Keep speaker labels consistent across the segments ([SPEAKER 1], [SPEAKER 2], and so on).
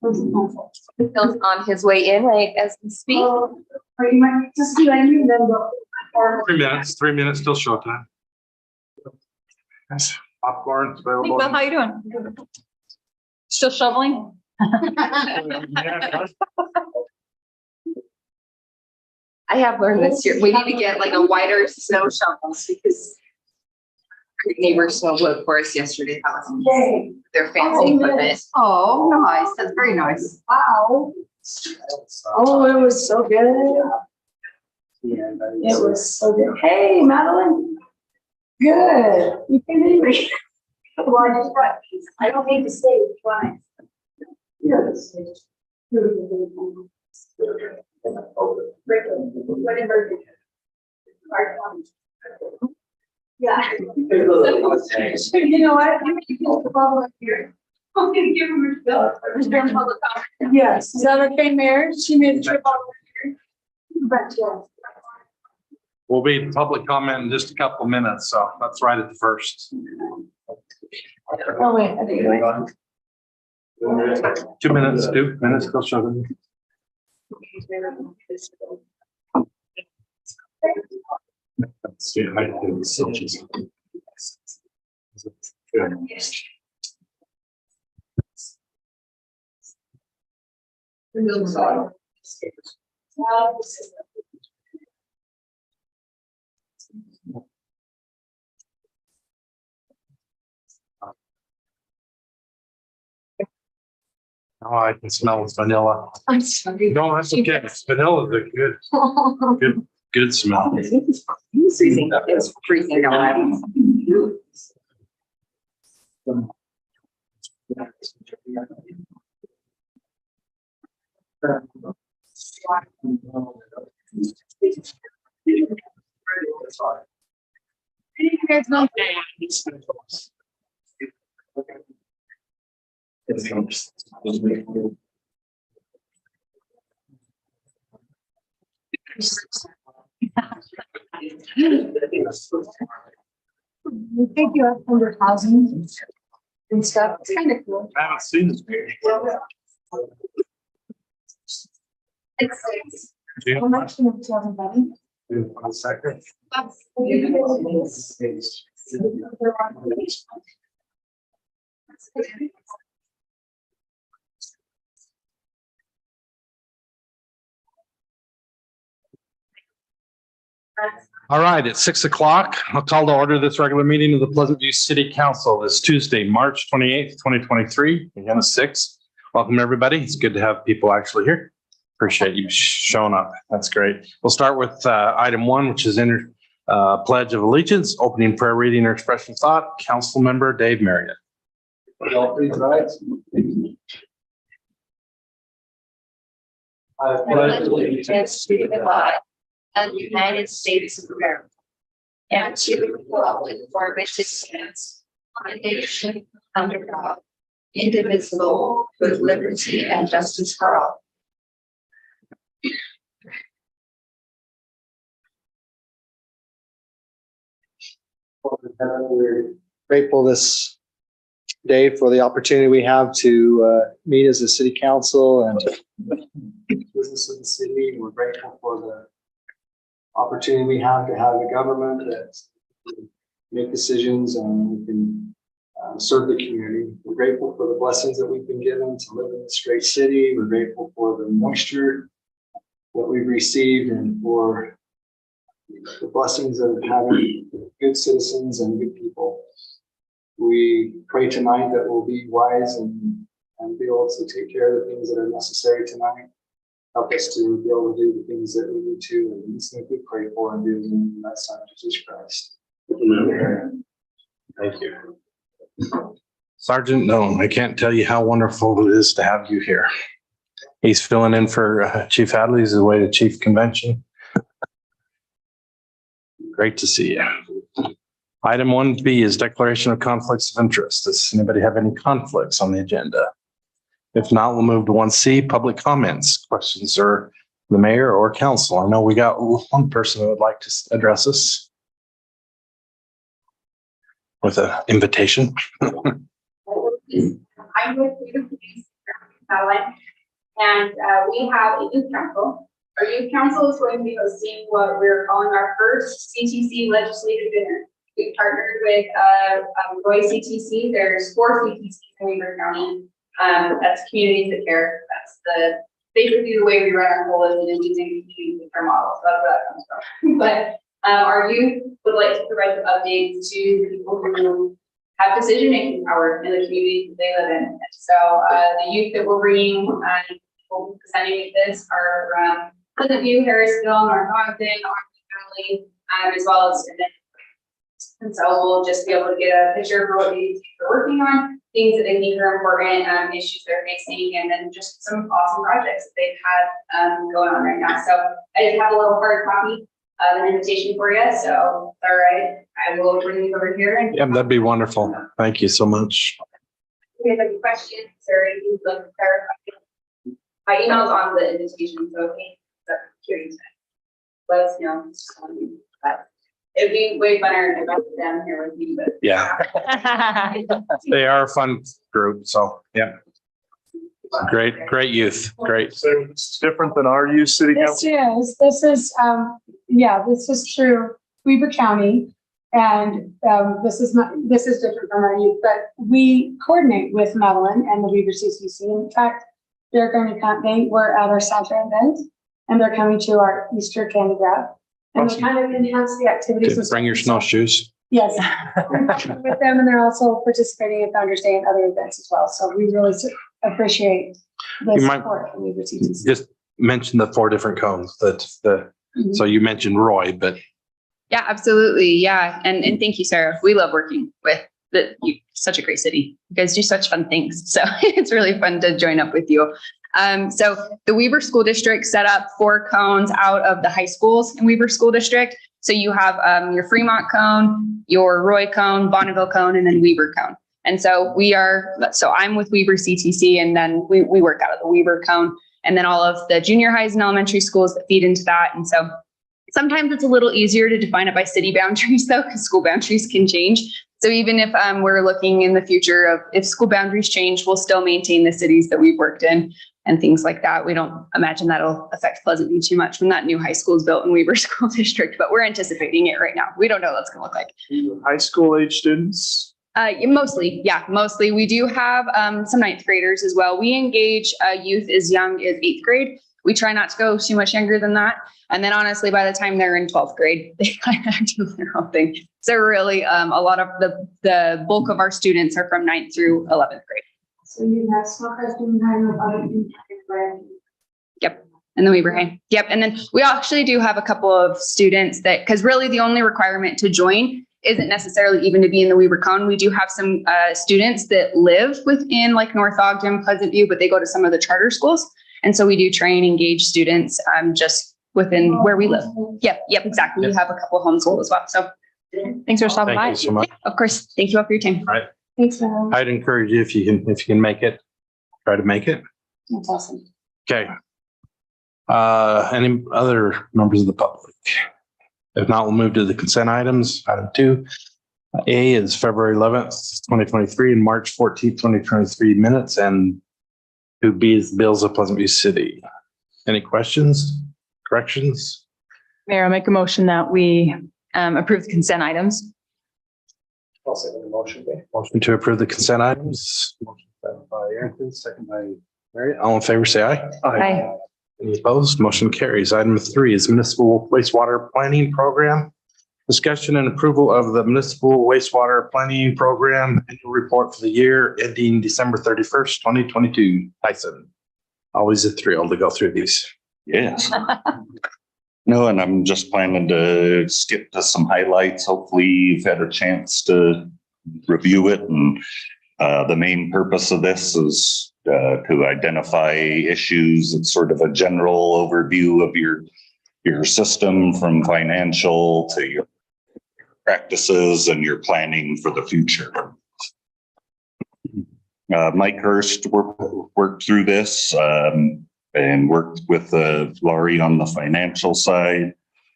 [SPEAKER 1] Phil's on his way in, right, as we speak.
[SPEAKER 2] Or you might just do anything, then go.
[SPEAKER 3] 3 minutes till showtime. Yes, popcorn
[SPEAKER 4] Hey,
[SPEAKER 3] available.
[SPEAKER 4] Will, how you doing? Still shoveling?
[SPEAKER 1] I have learned this year, we need to get like a wider snow shovel because our neighbor snowblowed for us yesterday. That was
[SPEAKER 2] Okay.
[SPEAKER 1] their fancy equipment.
[SPEAKER 4] Oh, nice. That's very nice.
[SPEAKER 2] Wow. Oh, it was so good. It was so good. Hey, Madeline. Good. You can read. Well, I just brought these. I don't need to stay. Fine. Yes. Yeah. You know what? I'm gonna give the bubble up here. I'm gonna give him a bill. Yes, is that okay, Mayor? She made a trip over here. But yeah.
[SPEAKER 3] We'll be in public comment in just a couple of minutes, so that's right at the first.
[SPEAKER 2] Oh, wait, I think you're right.
[SPEAKER 3] 2 minutes, 2 minutes till showtime. See, I did such as- Oh, I can smell it's vanilla.
[SPEAKER 1] I'm sorry.
[SPEAKER 3] No, that's okay. Vanilla is a good smell.
[SPEAKER 1] It's freezing out. You guys know.
[SPEAKER 2] We think you have 100,000 and stuff. It's kind of cool.
[SPEAKER 3] I haven't seen this page.
[SPEAKER 1] It's
[SPEAKER 2] How much do you have money?
[SPEAKER 3] 1 second. All right, it's 6 o'clock. I'll call to order this regular meeting of the Pleasant View City Council this Tuesday, March 28th, 2023, again at 6. Welcome, everybody. It's good to have people actually here. Appreciate you showing up. That's great. We'll start with item 1, which is Pledge of Allegiance, opening prayer, reading, or expression of thought. Council Member Dave Marriott.
[SPEAKER 5] Y'all please rise. I pledge allegiance
[SPEAKER 1] to the flag of the United States of America and to the republic for which it stands, one nation under God, indivisible, with liberty and justice for all.
[SPEAKER 5] We're grateful this day for the opportunity we have to meet as a city council and business in the city. We're grateful for the opportunity we have to have a government that make decisions and we can serve the community. We're grateful for the blessings that we've been given to live in this great city. We're grateful for the moisture that we've received and for the blessings of having good citizens and good people. We pray tonight that we'll be wise and be able to take care of the things that are necessary tonight. Help us to be able to do the things that we need to, and these things we pray for and do in that Son, Jesus Christ. Amen.
[SPEAKER 3] Thank you. Sergeant Noem, I can't tell you how wonderful it is to have you here. He's filling in for Chief Hadley. He's away to Chief Convention. Great to see you. Item 1B is declaration of conflicts of interest. Does anybody have any conflicts on the agenda? If not, we'll move to 1C, public comments. Questions are the mayor or council. I know we got one person who would like to address us with an invitation.
[SPEAKER 6] I'm with you, please. Madeline. And we have a youth council. Our youth council is going to be hosting what we're calling our first CTC legislative dinner. We partnered with Roy CTC. There's 4 CTCs in Weaver County. That's communities that care. That's basically the way we run our coalition is using communities as our model. So that's where that comes from. But our youth would like to provide some updates to the people who have decision-making power in the communities that they live in. And so the youth that we're bringing and we'll be presenting with this are from Pleasant View, Harrisville, North Ogden, Ogden Valley, as well as and so we'll just be able to get a picture for what these are working on, things that they think are important, issues they're facing, and then just some awesome projects that they've had going on right now. So I just have a little hard copy of an invitation for you. So all right, I will bring these over here. And
[SPEAKER 3] Yeah, that'd be wonderful. Thank you so much.
[SPEAKER 6] if you have any questions or anything you'd like to clarify, my email's on the invitation. So okay, that's curious. Let us know. But it'd be way funner if I was down here with you, but
[SPEAKER 3] Yeah, they are a fun group. So, yeah. Great youth. Great.
[SPEAKER 7] So it's different than our youth city council.
[SPEAKER 2] This is true, Weaver County. And this is different from our youth, but we coordinate with Madeline and the Weaver CCC. In fact, they're going to come, they were at our Santa event and they're coming to our Easter candy grab. And they kind of enhance the activities.
[SPEAKER 3] Bring your snowshoes.
[SPEAKER 2] Yes. With them, and they're also participating in Founders Day and other events as well. So we really appreciate the
[SPEAKER 3] You might
[SPEAKER 2] support from Weaver CTC.
[SPEAKER 3] just mention the 4 different cones so you mentioned Roy, but
[SPEAKER 4] Yeah, absolutely. Yeah. And thank you, Sarah. We love working with such a great city. You guys do such fun things. So it's really fun to join up with you. So the Weaver School District set up 4 cones out of the high schools in Weaver School District. So you have your Fremont cone, your Roy cone, Bonneville cone, and then Weaver cone. And so I'm with Weaver CTC, and then we work out of the Weaver cone, and then all of the junior highs and elementary schools that feed into that. And so sometimes it's a little easier to define it by city boundaries though, because school boundaries can change. So even if we're looking in the future of if school boundaries change, we'll still maintain the cities that we've worked in and things like that. We don't imagine that'll affect Pleasant View too much when that new high school is built in Weaver School District, but we're anticipating it right now. We don't know what it's going to look like.
[SPEAKER 7] High school age students.
[SPEAKER 4] Mostly. We do have some 9th graders as well. We engage youth as young as 8th grade. We try not to go too much younger than that. And then honestly, by the time they're in 12th grade, they kind of do their own thing. So really, a lot of the bulk of our students are from 9th through 11th grade.
[SPEAKER 2] So you have smokers doing that.
[SPEAKER 4] Yep. And the Weaver High. Yep. And then we actually do have a couple of students that, because really the only requirement to join isn't necessarily even to be in the Weaver Cone. We do have some students that live within like North Ogden, Pleasant View, but they go to some of the charter schools. And so we do try and engage students just within where we live. Yep, exactly. We have a couple homeschool as well. So thanks for stopping by.
[SPEAKER 3] thank you so much.
[SPEAKER 4] Of course. Thank you all for your time.
[SPEAKER 3] All right.
[SPEAKER 2] Thanks, Madeline.
[SPEAKER 3] I'd encourage you if you can make it, try to make it.
[SPEAKER 2] That's awesome.
[SPEAKER 3] Okay. Any other members of the public? If not, we'll move to the consent items. Item 2. A is February 11th, 2023 and March 14th, 2023 minutes, and 2B is the bills of Pleasant View City. Any questions, corrections?
[SPEAKER 8] Mayor, I'll make a motion that we approve the consent items.
[SPEAKER 5] I'll second the motion.
[SPEAKER 3] Motion to approve the consent items. Motion by Aaron, second by Mary. All in favor, say aye.
[SPEAKER 8] Aye.
[SPEAKER 3] Any opposed? Motion carries. Item 3 is municipal wastewater planning program. Discussion and approval of the municipal wastewater planning program annual report for the year ending December 31st, 2022. Tyson, always a thrill to go through these.
[SPEAKER 9] Yes. No, and I'm just planning to skip to some highlights. Hopefully you've had a chance to review it. And the main purpose of this is to identify issues. It's sort of a general overview of your system from financial to your practices and your planning for the future. Mike Hurst worked through this and worked with Laurie on the financial side.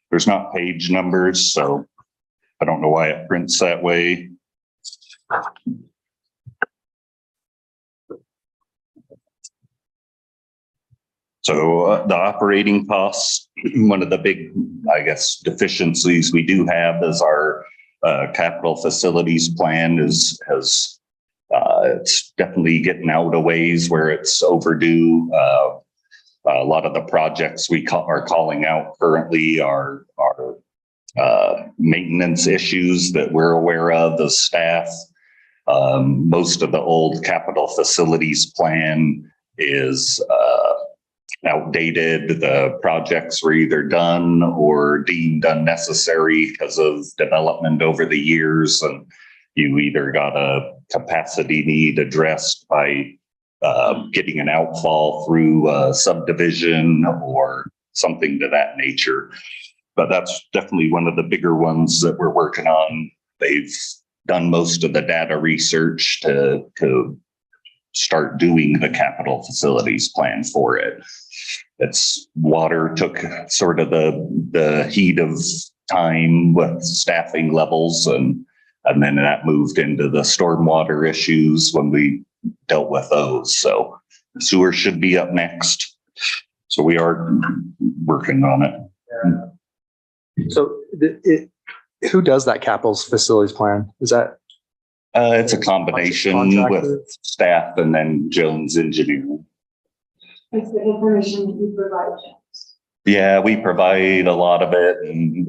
[SPEAKER 9] There's not page numbers, so I don't know why it prints that way. So the operating costs, one of the big, I guess, deficiencies we do have is our capital facilities plan it's definitely getting out of ways where it's overdue. A lot of the projects are calling out currently are maintenance issues that we're aware of as staff. Most of the old capital facilities plan is outdated. The projects were either done or deemed unnecessary because of development over the years, and you either got a capacity need addressed by getting an outfall through a subdivision or something to that nature. But that's definitely one of the bigger ones that we're working on. They've done most of the data research to start doing the capital facilities plan for it. It's water took sort of the heat of time with staffing levels, and then that moved into the stormwater issues when we dealt with those. So sewer should be up next. So we are working on it.
[SPEAKER 5] So who does that capital facilities plan? Is that?
[SPEAKER 9] It's a combination with
[SPEAKER 5] Contractor?
[SPEAKER 9] staff and then Jones Engineering.
[SPEAKER 2] It's the information that you provide.
[SPEAKER 9] Yeah, we provide a lot of it, and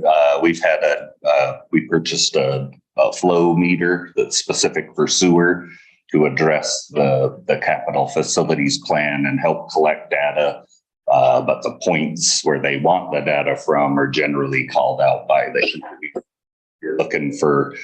[SPEAKER 9] we purchased a flow meter that's specific for sewer to address the capital facilities plan and help collect data. But the points where they want the data from are generally called out by the. You're looking for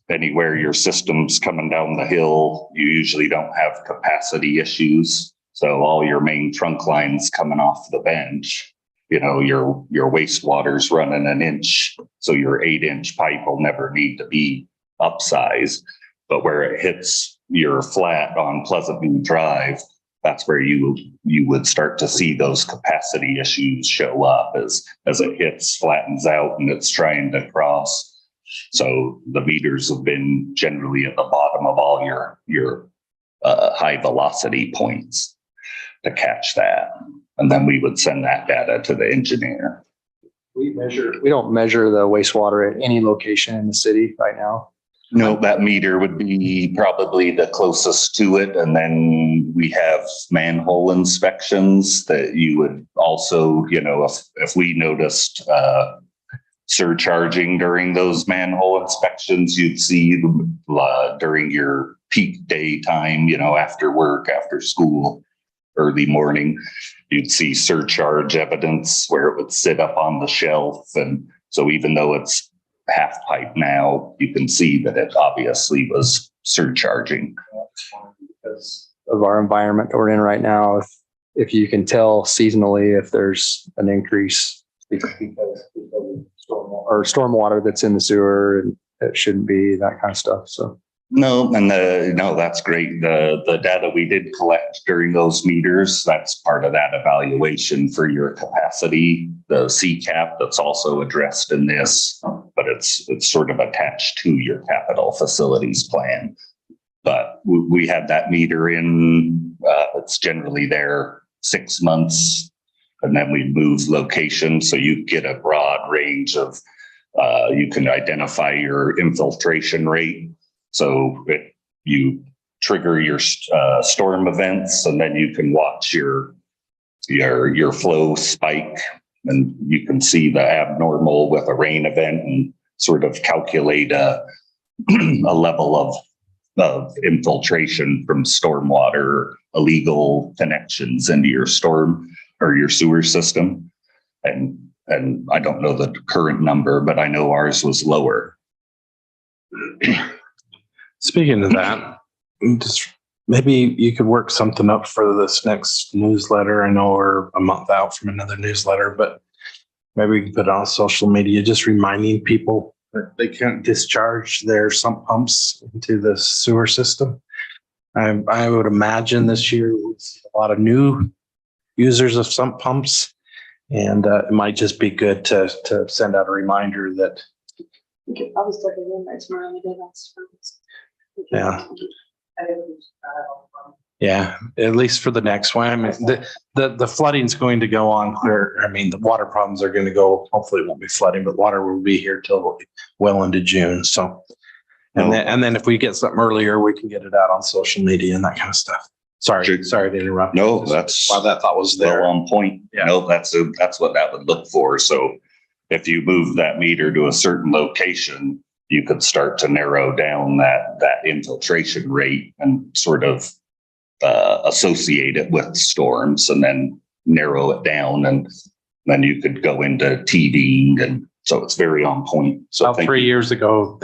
[SPEAKER 9] anywhere your system's coming down the hill, you usually don't have capacity issues. So all your main trunk lines coming off the bench, your wastewater's running an inch. So your 8-inch pipe will never need to be upsized. But where it hits your flat on Pleasant View Drive, that's where you would start to see those capacity issues show up as it hits, flattens out, and it's trying to cross. So the meters have been generally at the bottom of all your high velocity points to catch that. And then we would send that data to the engineer.
[SPEAKER 5] We don't measure the wastewater at any location in the city right now.
[SPEAKER 9] No, that meter would be probably the closest to it. And then we have manhole inspections that you would also, if we noticed surcharging during those manhole inspections, you'd see during your peak day time, after work, after school, early morning, you'd see surcharge evidence where it would sit up on the shelf. And so even though it's half pipe now, you can see that it obviously was surcharging.
[SPEAKER 5] Because of our environment that we're in right now, if you can tell seasonally if there's an increase because of stormwater that's in the sewer, and it shouldn't be, that kind of stuff. So
[SPEAKER 9] No, and that's great. The data we did collect during those meters, that's part of that evaluation for your capacity, the CCAP that's also addressed in this, but it's sort of attached to your capital facilities plan. But we had that meter in, it's generally there 6 months, and then we move location. So you get a broad range of, you can identify your infiltration rate. So you trigger your storm events, and then you can watch your flow spike, and you can see the abnormal with a rain event and sort of calculate a level of infiltration from stormwater, illegal connections into your storm or your sewer system. And I don't know the current number, but I know ours was lower.
[SPEAKER 3] Speaking of that, just maybe you could work something up for this next newsletter. I know we're a month out from another newsletter, but maybe we can put it on social media, just reminding people that they can't discharge their sump pumps into the sewer system. I would imagine this year we'll see a lot of new users of sump pumps, and it might just be good to send out a reminder that.
[SPEAKER 2] Okay, I was talking to them tomorrow.
[SPEAKER 3] Yeah. Yeah, at least for the next one. I mean, the flooding's going to go on clear. I mean, the water problems are going to go, hopefully it won't be flooding, but water will be here till well into June. So, and then if we get something earlier, we can get it out on social media and that kind of stuff. Sorry
[SPEAKER 9] Sure.
[SPEAKER 3] to interrupt.
[SPEAKER 9] No, that's
[SPEAKER 3] Why that thought was
[SPEAKER 9] well
[SPEAKER 3] there.
[SPEAKER 9] on point.
[SPEAKER 3] Yeah.
[SPEAKER 9] No, that's what that would look for. So if you move that meter to a certain location, you could start to narrow down that infiltration rate and sort of associate it with storms and then narrow it down, and then you could go into TDing, and so it's very on point. So
[SPEAKER 3] About 3 years ago,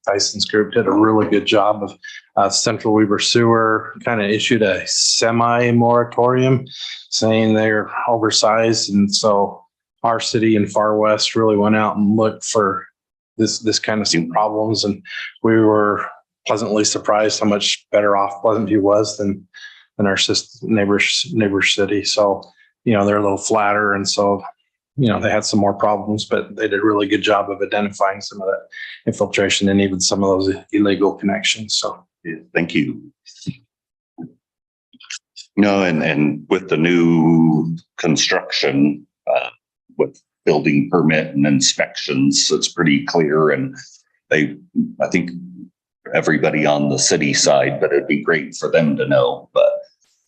[SPEAKER 3] Tyson's group did a really good job of Central Weaver Sewer kind of issued a semi-moratorium saying they're oversized. And so our city in Far West really went out and looked for this kind of some problems. And we were pleasantly surprised how much better off Pleasant View was than our neighbor city. So, they're a little flatter. And so, they had some more problems, but they did a really good job of identifying some of that infiltration and even some of those illegal connections. So,
[SPEAKER 9] Yeah, thank you. No, and with the new construction, with building permit and inspections, it's pretty clear. And I think everybody on the city side, but it'd be great for them to know. But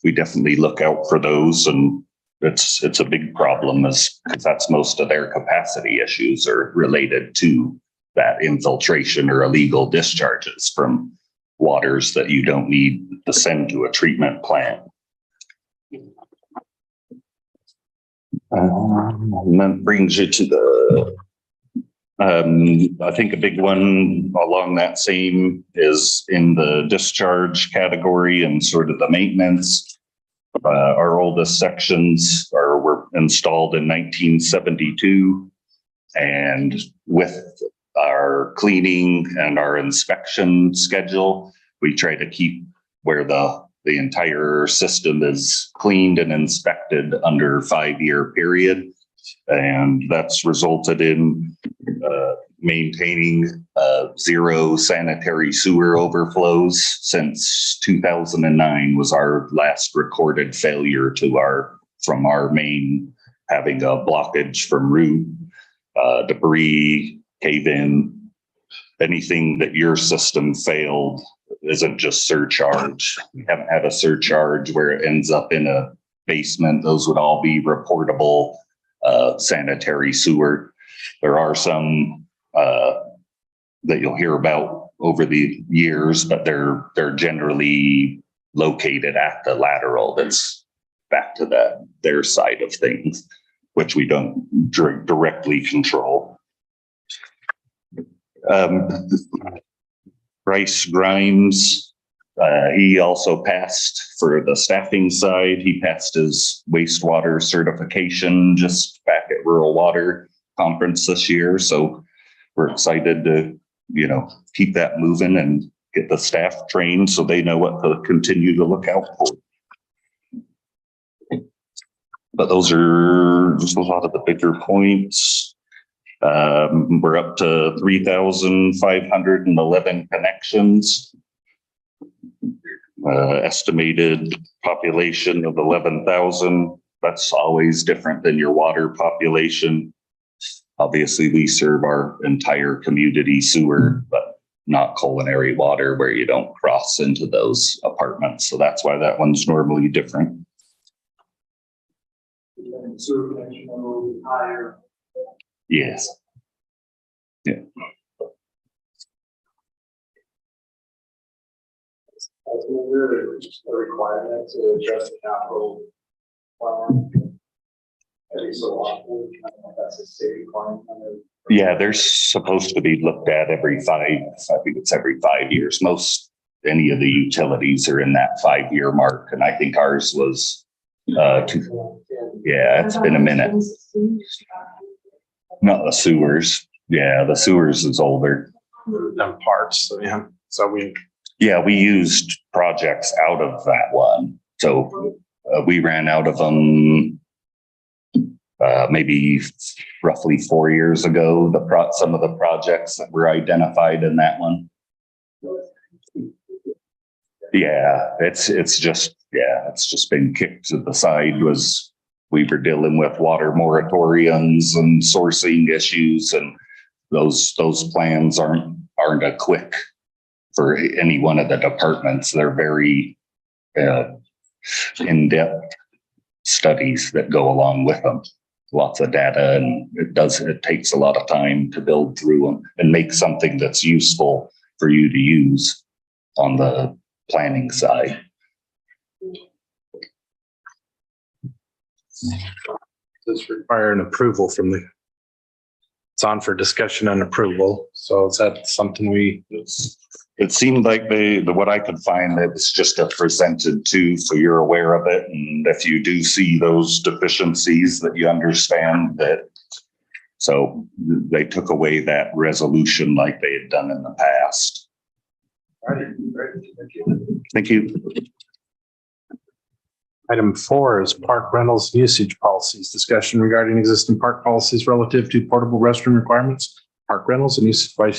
[SPEAKER 9] we definitely look out for those, and it's a big problem because that's most of their capacity issues are related to that infiltration or illegal discharges from waters that you don't need to send to a treatment plant. And that brings you to the, I think a big one along that same is in the discharge category and sort of the maintenance. Our oldest sections were installed in 1972, and with our cleaning and our inspection schedule, we try to keep where the entire system is cleaned and inspected under 5-year period. And that's resulted in maintaining zero sanitary sewer overflows since 2009 was our last recorded failure from our main, having a blockage from root, debris, cave in. Anything that your system failed isn't just surcharge. We haven't had a surcharge where it ends up in a basement. Those would all be reportable sanitary sewer. There are some that you'll hear about over the years, but they're generally located at the lateral that's back to their side of things, which we don't directly control. Bryce Grimes, he also passed for the staffing side. He passed his wastewater certification just back at Rural Water Conference this year. So we're excited to, keep that moving and get the staff trained so they know what to continue to look out for. But those are just a lot of the bigger points. We're up to 3,511 connections. Estimated population of 11,000. That's always different than your water population. Obviously, we serve our entire community sewer, but not culinary water where you don't cross into those apartments. So that's why that one's normally different.
[SPEAKER 5] Sewer connection a little bit higher.
[SPEAKER 9] Yes. Yeah.
[SPEAKER 5] That's really just a requirement to adjust the capital plan every so often. That's a state requirement.
[SPEAKER 9] Yeah, they're supposed to be looked at every 5 years. Any of the utilities are in that 5-year mark. And I think ours was, yeah, it's been a minute. Not the sewers. Yeah, the sewers is older.
[SPEAKER 3] them parts. So, yeah. So
[SPEAKER 9] we used projects out of that one. So we ran out of them maybe roughly 4 years ago, some of the projects that were identified in that one. Yeah, it's just been kicked to the side. We were dealing with water moratoriums and sourcing issues, and those plans aren't a quick for any one of the departments. They're very in-depth studies that go along with them. Lots of data, and it takes a lot of time to build through them and make something that's useful for you to use on the planning side.
[SPEAKER 3] Does require an approval from it's on for discussion and approval. So is that something
[SPEAKER 9] It seemed like what I could find, it was just a presented to, so you're aware of it. And if you do see those deficiencies, that you understand that. So they took away that resolution like they had done in the past. Thank you.
[SPEAKER 3] Item 4 is park rentals usage policies. Discussion regarding existing park policies relative to portable restroom requirements, park rentals and usage by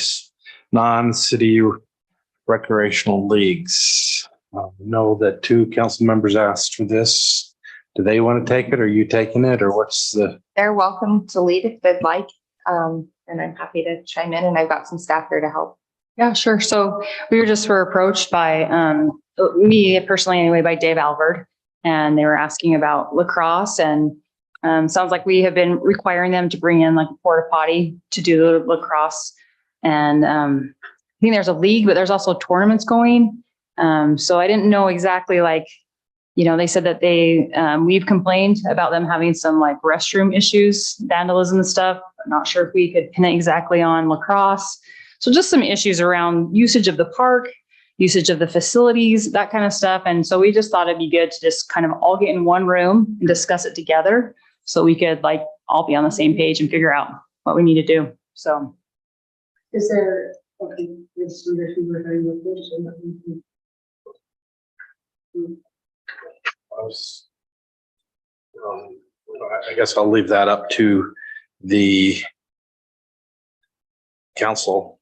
[SPEAKER 3] non-city recreational leagues. Know that 2 council members asked for this. Do they want to take it? Or are you taking it? Or what's the?
[SPEAKER 1] They're welcome to lead if they'd like. And I'm happy to chime in, and I've got some staff here to help.
[SPEAKER 8] Yeah, sure. So we were approached by, me personally anyway, by Dave Alvord. And they were asking about lacrosse, and sounds like we have been requiring them to bring in like a porta potty to do the lacrosse. And I think there's a league, but there's also tournaments going. So I didn't know exactly they said that we've complained about them having some like restroom issues, vandalism and stuff. I'm not sure if we could pin it exactly on lacrosse. So just some issues around usage of the park, usage of the facilities, that kind of stuff. And so we just thought it'd be good to just kind of all get in one room and discuss it together so we could all be on the same page and figure out what we need to do. So.
[SPEAKER 2] Is there?
[SPEAKER 3] I guess I'll leave that up to the council.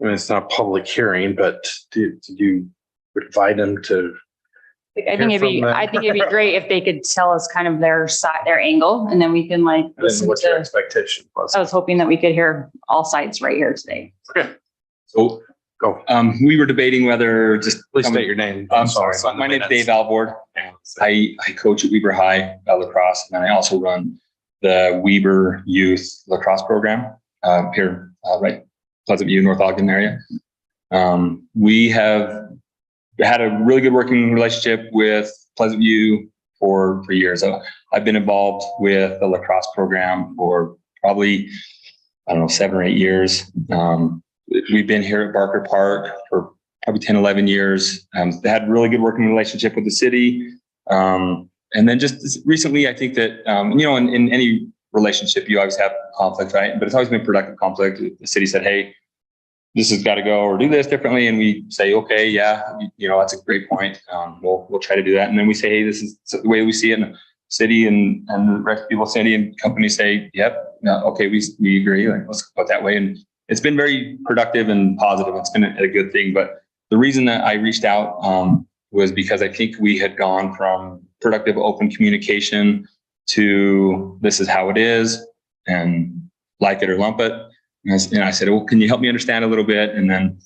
[SPEAKER 3] I mean, it's not a public hearing, but did you invite them to?
[SPEAKER 8] I think it'd be great if they could tell us kind of their side, their angle, and then we can listen
[SPEAKER 3] What's your
[SPEAKER 8] to.
[SPEAKER 3] expectation?
[SPEAKER 8] I was hoping that we could hear all sides right here today.
[SPEAKER 3] Okay,
[SPEAKER 10] So,
[SPEAKER 3] go.
[SPEAKER 10] we were debating whether just.
[SPEAKER 3] Please state your name.
[SPEAKER 10] I'm sorry. My name is Dave Alvord. I coach at Weber High lacrosse, and I also run the Weber Youth Lacrosse Program here, right, Pleasant View, North Ogden area. We have had a really good working relationship with Pleasant View for years. I've been involved with the lacrosse program for probably, 7 or 8 years. We've been here at Barker Park for probably 10, 11 years. They had a really good working relationship with the city. And then just recently, I think that, in any relationship, you always have conflict, right? But it's always been productive conflict. The city said, hey, this has got to go, or do this differently. And we say, okay, yeah, that's a great point. We'll try to do that. And then we say, hey, this is the way we see it in the city, and the rest of people, city and companies say, yep, okay, we agree. Let's go that way. And it's been very productive and positive. It's been a good thing. But the reason that I reached out was because I think we had gone from productive, open communication to this is how it is, and like it or lump it. And I said, well, can you help me understand a little bit? And then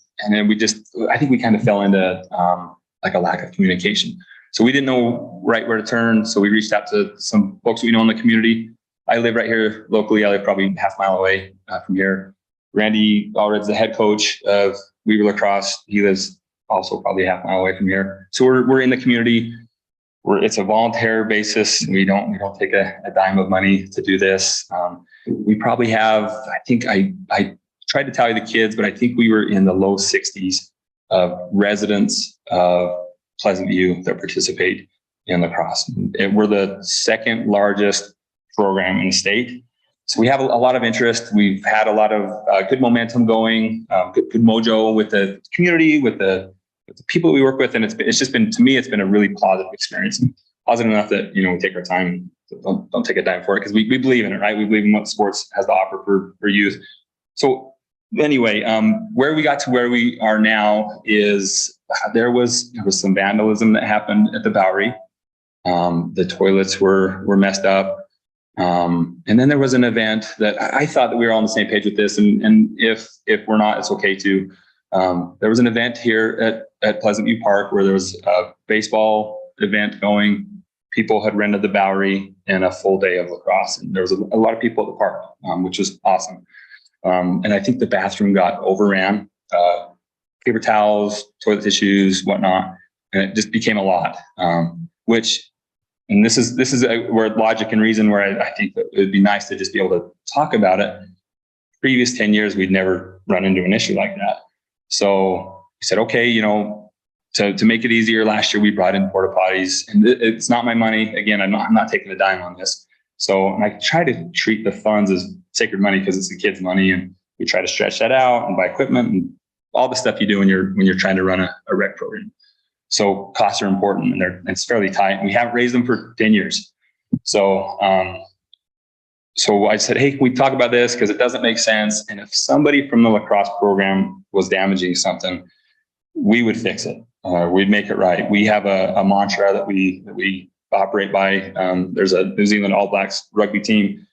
[SPEAKER 10] I think we kind of fell into a lack of communication. So we didn't know right where to turn. So we reached out to some folks we know in the community. I live right here locally. I live probably half a mile away from here. Randy Allred's the head coach of Weber Lacrosse. He lives also probably half a mile away from here. So we're in the community. It's a volunteer basis. We don't take a dime of money to do this. We probably have, I think I tried to tally the kids, but I think we were in the low 60s of residents of Pleasant View that participate in lacrosse. And we're the second largest program in the state. So we have a lot of interest. We've had a lot of good momentum going, good mojo with the community, with the people we work with. And it's just been, to me, it's been a really positive experience. Positive enough that, we take our time, don't take a dime for it, because we believe in it, right? We believe in what sports has to offer for youth. So anyway, where we got to where we are now is there was some vandalism that happened at the Bowery. The toilets were messed up. And then there was an event that I thought that we were all on the same page with this. And if we're not, it's okay too. There was an event here at Pleasant View Park where there was a baseball event going. People had rented the Bowery and a full day of lacrosse. And there was a lot of people at the park, which was awesome. And I think the bathroom got overran, paper towels, toilet tissues, whatnot. And it just became a lot, and this is where logic and reason, where I think that it would be nice to just be able to talk about it. Previous 10 years, we'd never run into an issue like that. So we said, okay, to make it easier, last year we brought in porta potties, and it's not my money. Again, I'm not taking a dime on this. So, and I try to treat the funds as sacred money because it's the kids' money, and we try to stretch that out and buy equipment and all the stuff you do when you're trying to run a rec program. So costs are important, and it's fairly tight. And we haven't raised them for 10 years. So, so I said, hey, can we talk about this? Because it doesn't make sense. And if somebody from the lacrosse program was damaging something, we would fix it. We'd make it right. We have a mantra that we operate by. There's a New Zealand All Blacks rugby team.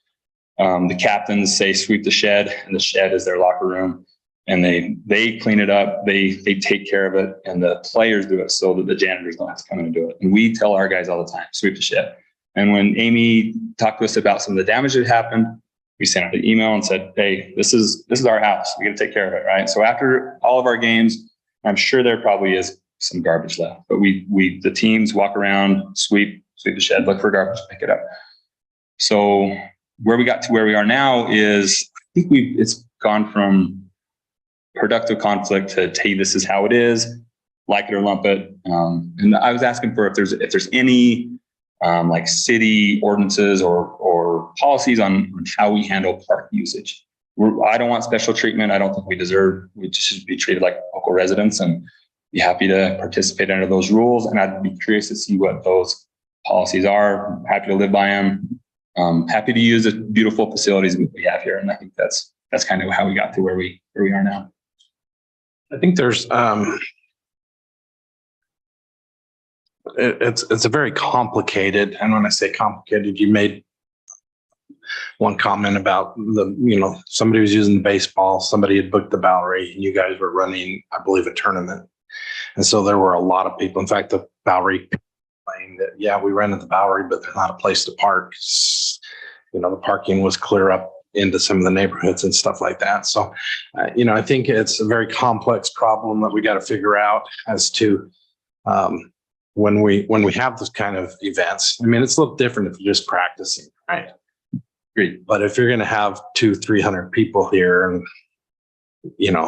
[SPEAKER 10] The captains say sweep the shed, and the shed is their locker room. And they clean it up, they take care of it, and the players do it so that the janitors don't have to come in and do it. And we tell our guys all the time, sweep the shed. And when Amy talked to us about some of the damage that happened, we sent out an email and said, hey, this is our house. We got to take care of it, right? So after all of our games, I'm sure there probably is some garbage left, but the teams walk around, sweep the shed, look for garbage, pick it up. So where we got to where we are now is, I think it's gone from productive conflict to, hey, this is how it is, like it or lump it. And I was asking for if there's any like city ordinances or policies on how we handle park usage. I don't want special treatment. I don't think we deserve. We just should be treated like local residents and be happy to participate under those rules. And I'd be curious to see what those policies are. I'm happy to live by them. Happy to use the beautiful facilities we have here. And I think that's kind of how we got to where we are now.
[SPEAKER 3] I think there's, it's a very complicated, and when I say complicated, you made one comment about somebody was using the baseball, somebody had booked the Bowery, and you guys were running, I believe, a tournament. And so there were a lot of people. In fact, the Bowery claimed that, yeah, we rented the Bowery, but there's not a place to park. The parking was clear up into some of the neighborhoods and stuff like that. So, I think it's a very complex problem that we got to figure out as to when we have this kind of events. I mean, it's a little different if you're just practicing, right?
[SPEAKER 10] Great.
[SPEAKER 3] But if you're going to have 200-300 people here, and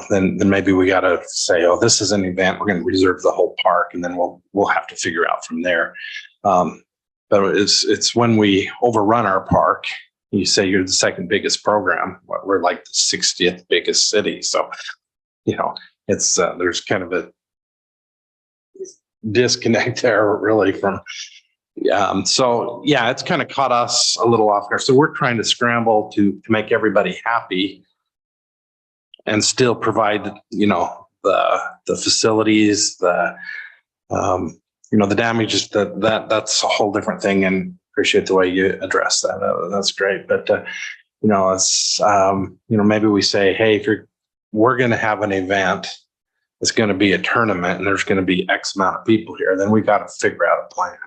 [SPEAKER 3] then maybe we got to say, oh, this is an event. We're going to reserve the whole park, and then we'll have to figure out from there. But it's when we overrun our park. You say you're the second biggest program. We're like the 60th biggest city. So, it's there's kind of a disconnect there really from. So yeah, it's kind of caught us a little off guard. So we're trying to scramble to make everybody happy and still provide, the facilities, the damages that's a whole different thing. And appreciate the way you address that. That's great. But, it's, maybe we say, hey, we're going to have an event, it's going to be a tournament and there's going to be X amount of people here, then we got to figure out a plan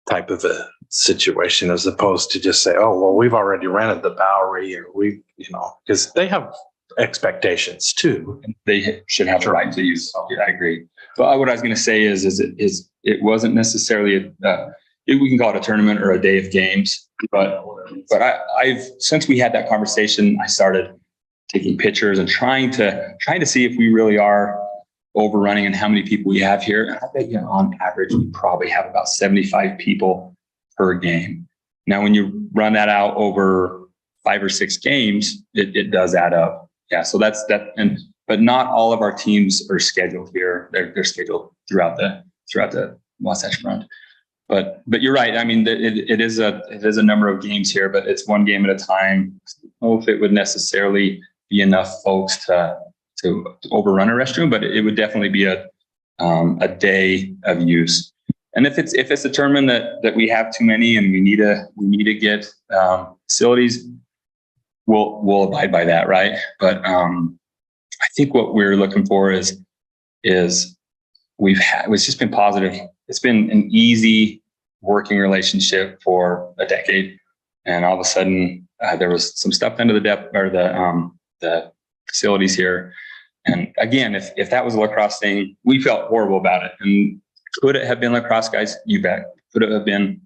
[SPEAKER 3] type of a situation, as opposed to just say, oh, well, we've already rented the Bowery, or because they have expectations too.
[SPEAKER 10] They should have the right to use. Yeah, I agree. But what I was going to say is it wasn't necessarily we can call it a tournament or a day of games, but I've since we had that conversation, I started taking pictures and trying to see if we really are overrunning and how many people we have here. And I bet on average, we probably have about 75 people per game. Now, when you run that out over 5 or 6 games, it does add up. Yeah. So that's that. But not all of our teams are scheduled here. They're scheduled throughout the Wasatch Front. But you're right. I mean, it is a number of games here, but it's one game at a time. I don't know if it would necessarily be enough folks to overrun a restroom, but it would definitely be a day of use. And if it's determined that we have too many and we need to get facilities, we'll abide by that, right? But I think what we're looking for is it's just been positive. It's been an easy working relationship for a decade, and all of a sudden there was some stuff done to the facilities here. And again, if that was a lacrosse thing, we felt horrible about it. And could it have been lacrosse guys? You bet. Could it have been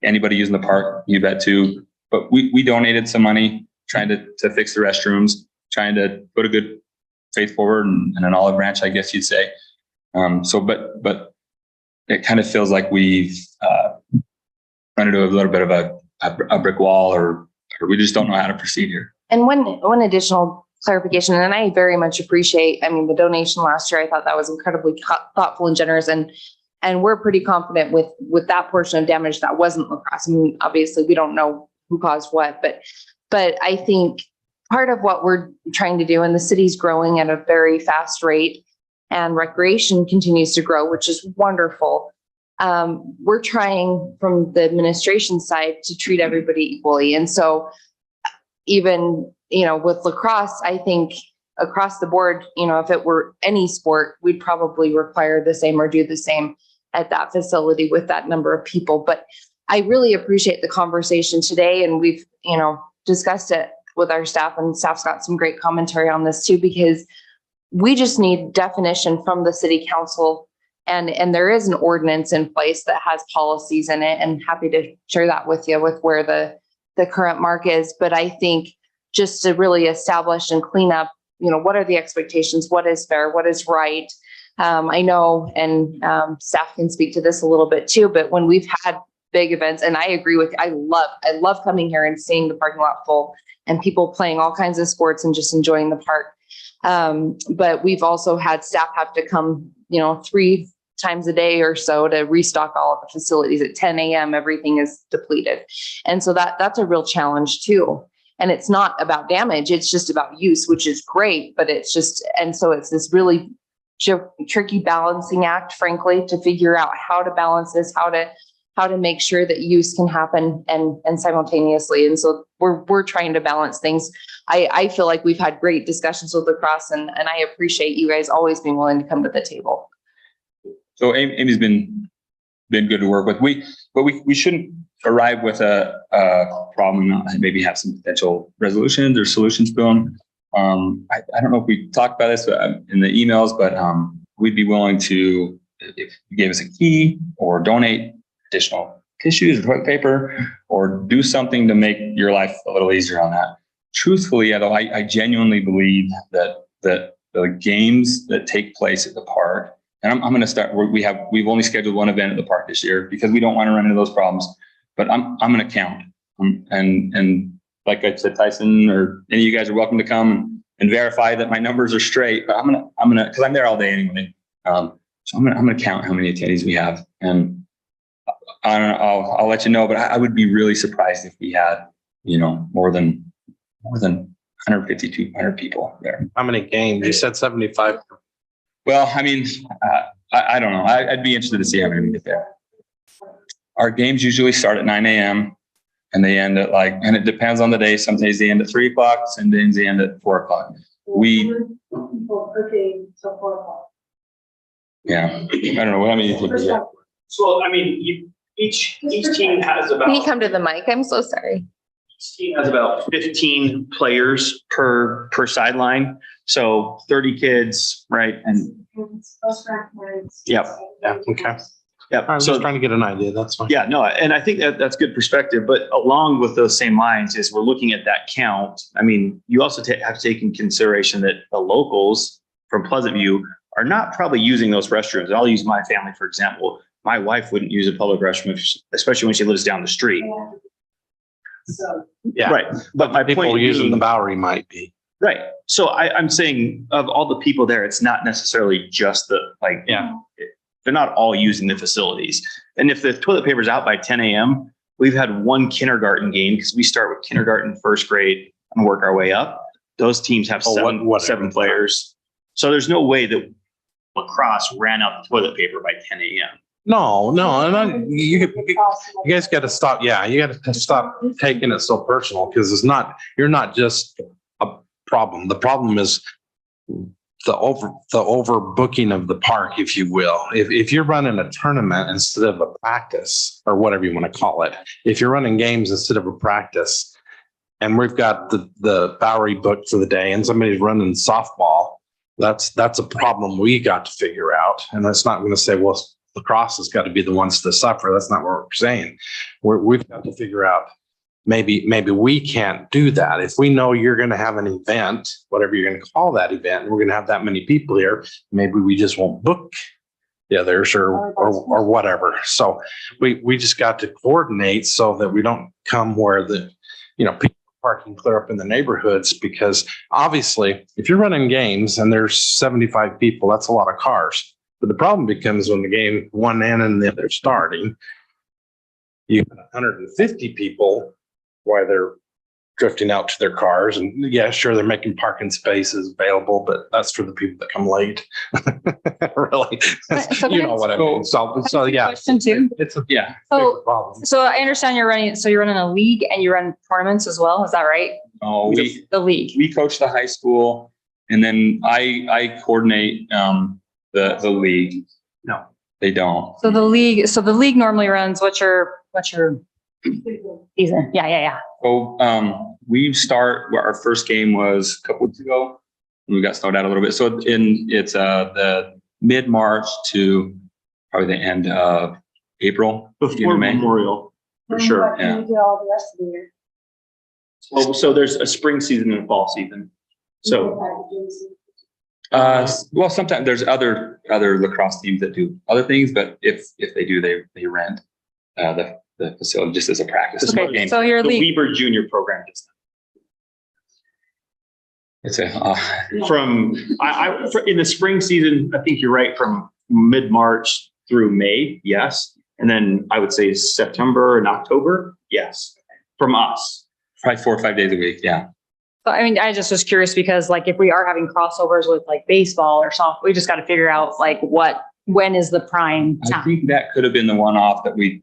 [SPEAKER 10] anybody using the park? You bet too. But we donated some money trying to fix the restrooms, trying to put a good faith forward and an olive branch, I guess you'd say. But it kind of feels like we've run into a little bit of a brick wall, or we just don't know how to proceed here.
[SPEAKER 8] And one additional clarification, and I very much appreciate, the donation last year, I thought that was incredibly thoughtful and generous, and we're pretty confident with that portion of damage that wasn't lacrosse. Obviously we don't know who caused what, but I think part of what we're trying to do, and the city's growing at a very fast rate, and recreation continues to grow, which is wonderful. We're trying from the administration side to treat everybody equally. And so even, with lacrosse, I think across the board, if it were any sport, we'd probably require the same or do the same at that facility with that number of people. But I really appreciate the conversation today. And we've, discussed it with our staff, and staff's got some great commentary on this too, because we just need definition from the city council. And there is an ordinance in place that has policies in it, and happy to share that with you with where the current mark is. But I think just to really establish and clean up, what are the expectations? What is fair? What is right? I know, and staff can speak to this a little bit too, but when we've had big events, and I agree with, I love coming here and seeing the parking lot full and people playing all kinds of sports and just enjoying the park. But we've also had staff have to come, 3 times a day or so to restock all of the facilities. At 10 a.m. everything is depleted. And so that's a real challenge too. And it's not about damage, it's just about use, which is great, but it's this really tricky balancing act, frankly, to figure out how to balance this, how to make sure that use can happen and simultaneously. And so we're trying to balance things. I feel like we've had great discussions with lacrosse, and I appreciate you guys always being willing to come to the table.
[SPEAKER 10] So Amy's been good to work with. We shouldn't arrive with a problem and not maybe have some potential resolutions or solutions to them. I don't know if we talked about this in the emails, but we'd be willing to, if you gave us a key or donate additional tissues or toilet paper, or do something to make your life a little easier on that. Truthfully, though, I genuinely believe that the games that take place at the park, and I'm going to start. We've only scheduled one event at the park this year because we don't want to run into those problems. But I'm going to count, and like I said, Tyson or any of you guys are welcome to come and verify that my numbers are straight. But I'm gonna because I'm there all day anyway. So I'm gonna count how many attendees we have, and I'll let you know. But I would be really surprised if we had more than 150, 200 people there.
[SPEAKER 3] How many games? You said 75.
[SPEAKER 10] Well, I don't know. I'd be interested to see how many we get there. Our games usually start at 9 a.m. and they end at and it depends on the day. Some days they end at 3 o'clock, some days they end at 4 o'clock. Yeah, I don't know. How many people you get?
[SPEAKER 11] So, each team has about.
[SPEAKER 8] Can you come to the mic? I'm so sorry.
[SPEAKER 11] Each team has about 15 players per sideline. So 30 kids, right? And yep.
[SPEAKER 3] Yeah. Okay.
[SPEAKER 11] Yep.
[SPEAKER 3] I'm just trying to get an idea. That's fine.
[SPEAKER 11] Yeah, no, and I think that's good perspective. But along with those same lines, is we're looking at that count. You also have to take in consideration that the locals from Pleasant View are not probably using those restrooms. I'll use my family, for example. My wife wouldn't use a public restroom, especially when she lives down the street.
[SPEAKER 3] Yeah.
[SPEAKER 11] Right. But my
[SPEAKER 3] People
[SPEAKER 11] point
[SPEAKER 3] using
[SPEAKER 11] being,
[SPEAKER 3] the Bowery might be.
[SPEAKER 11] right. So I'm saying of all the people there, it's not necessarily just they're not all using the facilities. And if the toilet paper's out by 10 a.m., we've had one kindergarten game because we start with kindergarten, first grade and work our way up. those teams have
[SPEAKER 3] Oh,
[SPEAKER 11] seven,
[SPEAKER 3] whatever.
[SPEAKER 11] 7 players. So there's no way that lacrosse ran out the toilet paper by 10 a.m.
[SPEAKER 3] No, you guys got to stop. Yeah, you got to stop taking it so personal because you're not just a problem. The problem is the overbooking of the park, if you will. If you're running a tournament instead of a practice or whatever you want to call it, if you're running games instead of a practice, and we've got the Bowery booked for the day and somebody's running softball, that's a problem we got to figure out. And that's not going to say, well, lacrosse has got to be the ones to suffer. That's not what we're saying. We've got to figure out maybe we can't do that. If we know you're going to have an event, whatever you're going to call that event, and we're going to have that many people here, maybe we just won't book the others or whatever. So we just got to coordinate so that we don't come where people parking clear up in the neighborhoods, because obviously if you're running games and there's 75 people, that's a lot of cars. But the problem becomes when the game one end and the other starting, you have 150 people while they're drifting out to their cars. And yeah, sure, they're making parking spaces available, but that's for the people that come late. Really,
[SPEAKER 8] So
[SPEAKER 3] you know what I mean? So yeah,
[SPEAKER 8] Question too.
[SPEAKER 3] it's a
[SPEAKER 10] Yeah.
[SPEAKER 3] big problem.
[SPEAKER 8] So I understand you're running a league and you run tournaments as well. Is that right?
[SPEAKER 10] Oh,
[SPEAKER 8] The league.
[SPEAKER 10] we coach the high school, and then I coordinate the league.
[SPEAKER 11] No.
[SPEAKER 10] They don't.
[SPEAKER 8] So the league normally runs, what's your season? Yeah.
[SPEAKER 10] So our first game was a couple weeks ago. And we got snowed out a little bit. So it's the mid-March to probably the end of April.
[SPEAKER 11] Before
[SPEAKER 10] May.
[SPEAKER 11] Memorial, for sure.
[SPEAKER 10] Yeah.
[SPEAKER 2] We do all the rest of the year.
[SPEAKER 11] So there's a spring season and a fall season. So
[SPEAKER 10] Well, sometimes there's other lacrosse teams that do other things, but if they do, they rent the facility just as a practice.
[SPEAKER 11] It's
[SPEAKER 8] Okay, so your
[SPEAKER 11] the
[SPEAKER 8] league,
[SPEAKER 11] Weber Junior program does
[SPEAKER 10] It's a
[SPEAKER 11] in the spring season, I think you're right, from mid-March through May, yes. And then I would say September and October, yes, from us.
[SPEAKER 10] probably 4 or 5 days a week. Yeah.
[SPEAKER 8] so I mean, I just was curious because like if we are having crossovers with like baseball or softball, we just got to figure out like when is the prime
[SPEAKER 10] I
[SPEAKER 8] time?
[SPEAKER 10] think that could have been the one-off maybe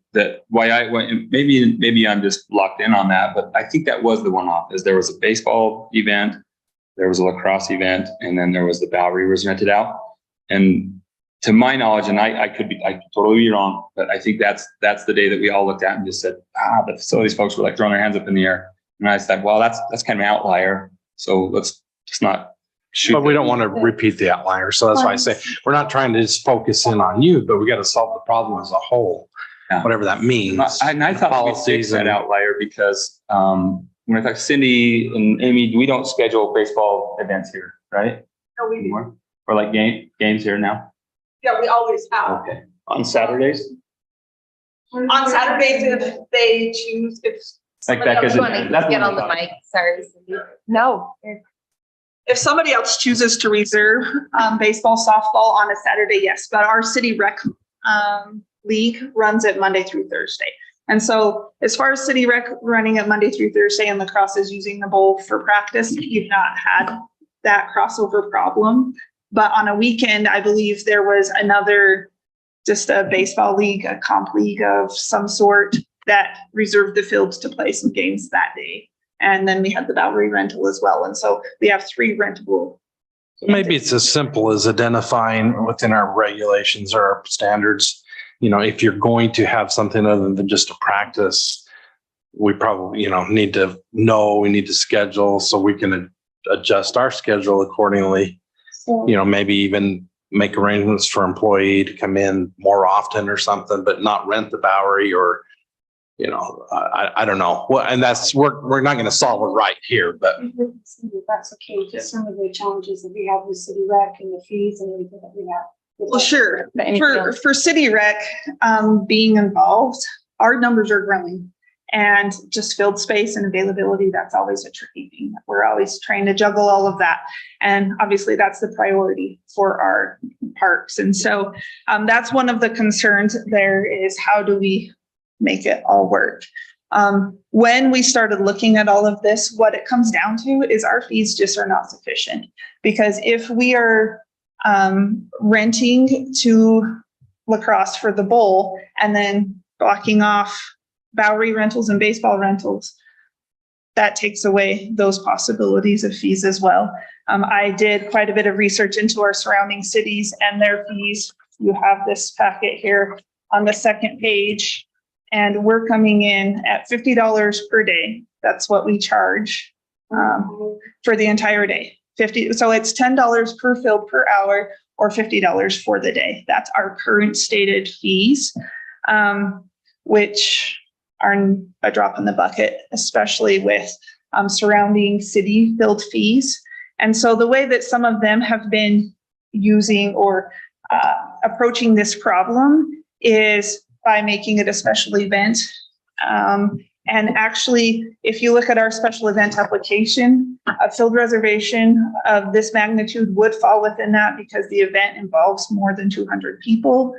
[SPEAKER 10] I'm just locked in on that, but I think that was the one-off. Is there was a baseball event, there was a lacrosse event, and then there was the Bowery was rented out. And to my knowledge, and I could totally be wrong, but I think that's the day that we all looked at and just said, the facilities folks were like throwing their hands up in the air. And I said, well, that's kind of an outlier. So let's just not shoot.
[SPEAKER 3] But we don't want to repeat the outlier. So that's why I say we're not trying to just focus in on you, but we got to solve the problem as a whole,
[SPEAKER 10] Yeah.
[SPEAKER 3] whatever that means.
[SPEAKER 10] And I thought we fixed that outlier because when I talked to Cindy and Amy, we don't schedule baseball events here, right?
[SPEAKER 6] No, we do.
[SPEAKER 10] Anymore? Or like games here now?
[SPEAKER 6] Yeah, we always have.
[SPEAKER 10] Okay.
[SPEAKER 11] On Saturdays?
[SPEAKER 6] On Saturdays, if they choose, if
[SPEAKER 10] Like that, because that's
[SPEAKER 1] Get on the mic, sorry.
[SPEAKER 8] No.
[SPEAKER 6] if somebody else chooses to reserve baseball, softball on a Saturday, yes, but our city rec league runs it Monday through Thursday. And so as far as city rec running it Monday through Thursday and lacrosse is using the bowl for practice, you've not had that crossover problem. But on a weekend, I believe there was just a baseball league, a comp league of some sort that reserved the fields to play some games that day. And then we had the Bowery rental as well. And so we have 3 rentable.
[SPEAKER 3] Maybe it's as simple as identifying within our regulations or our standards, if you're going to have something other than just a practice, we probably, need to schedule so we can adjust our schedule accordingly. Maybe even make arrangements for employee to come in more often or something, but not rent the Bowery or, I don't know. Well, and we're not going to solve it right here, but
[SPEAKER 2] That's okay, just some of the challenges that we have with city rec and the fees and everything that we have.
[SPEAKER 6] Well, sure.
[SPEAKER 8] But anything else?
[SPEAKER 6] For city rec being involved, our numbers are growing. And just field space and availability, that's always a tricky thing. We're always trying to juggle all of that. And obviously that's the priority for our parks. And so that's one of the concerns there is how do we make it all work?
[SPEAKER 12] When we started looking at all of this, what it comes down to is our fees just are not sufficient. Because if we are renting to La Crosse for the bowl and then blocking off Bowery rentals and baseball rentals, that takes away those possibilities of fees as well. I did quite a bit of research into our surrounding cities and their fees. You have this packet here on the second page, and we're coming in at $50 per day. That's what we charge for the entire day. So it's $10 per field per hour or $50 for the day. That's our current stated fees, which are a drop in the bucket, especially with surrounding city built fees. And so the way that some of them have been using or approaching this problem is by making it a special event. And actually, if you look at our special event application, a field reservation of this magnitude would fall within that because the event involves more than 200 people.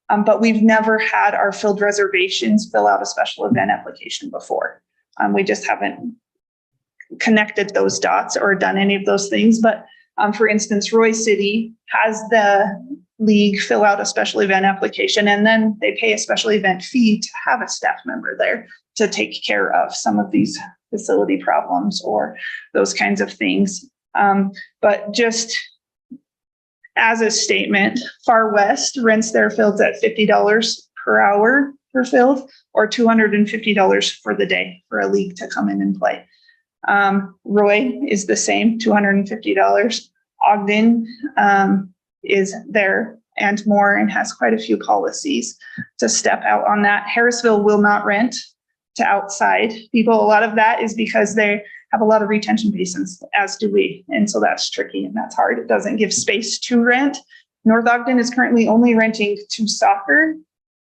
[SPEAKER 12] But we've never had our field reservations fill out a special event application before. We just haven't connected those dots or done any of those things. But for instance, Roy City has the league fill out a special event application, and then they pay a special event fee to have a staff member there to take care of some of these facility problems or those kinds of things. But just as a statement, Far West rents their fields at $50 per hour per field, or $250 for the day for a league to come in and play. Roy is the same, $250. Ogden is there and more, and has quite a few policies to step out on that. Harrisville will not rent to outside people. A lot of that is because they have a lot of retention basins, as do we. And so that's tricky and that's hard. It doesn't give space to rent. North Ogden is currently only renting to soccer,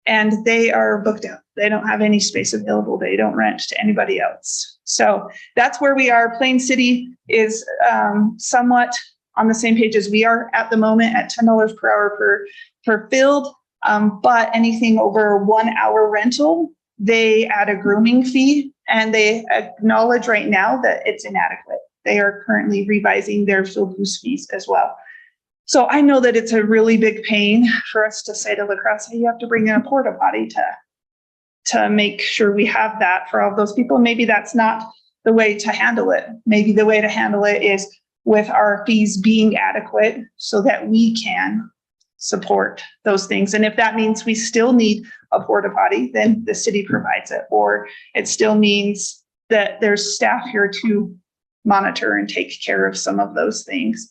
[SPEAKER 12] and they are booked out. They don't have any space available. They don't rent to anybody else. So that's where we are. Plain City is somewhat on the same page as we are at the moment at $10 per hour per field. But anything over 1 hour rental, they add a grooming fee, and they acknowledge right now that it's inadequate. They are currently revising their field use fees as well. So I know that it's a really big pain for us to say to La Crosse, hey, you have to bring in a porta potty to make sure we have that for all of those people. Maybe that's not the way to handle it. Maybe the way to handle it is with our fees being adequate so that we can support those things. And if that means we still need a porta potty, then the city provides it, or it still means that there's staff here to monitor and take care of some of those things.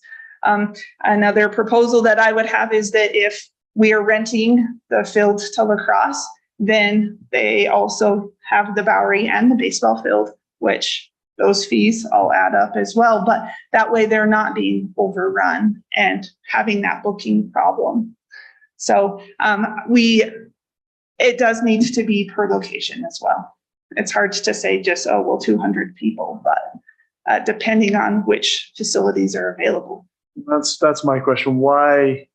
[SPEAKER 12] Another proposal that I would have is that if we are renting the field to La Crosse, then they also have the Bowery and the baseball field, which those fees all add up as well. But that way they're not being overrun and having that booking problem. So it does need to be per location as well. It's hard to say just, 200 people, but depending on which facilities are available.
[SPEAKER 7] That's my question. Why,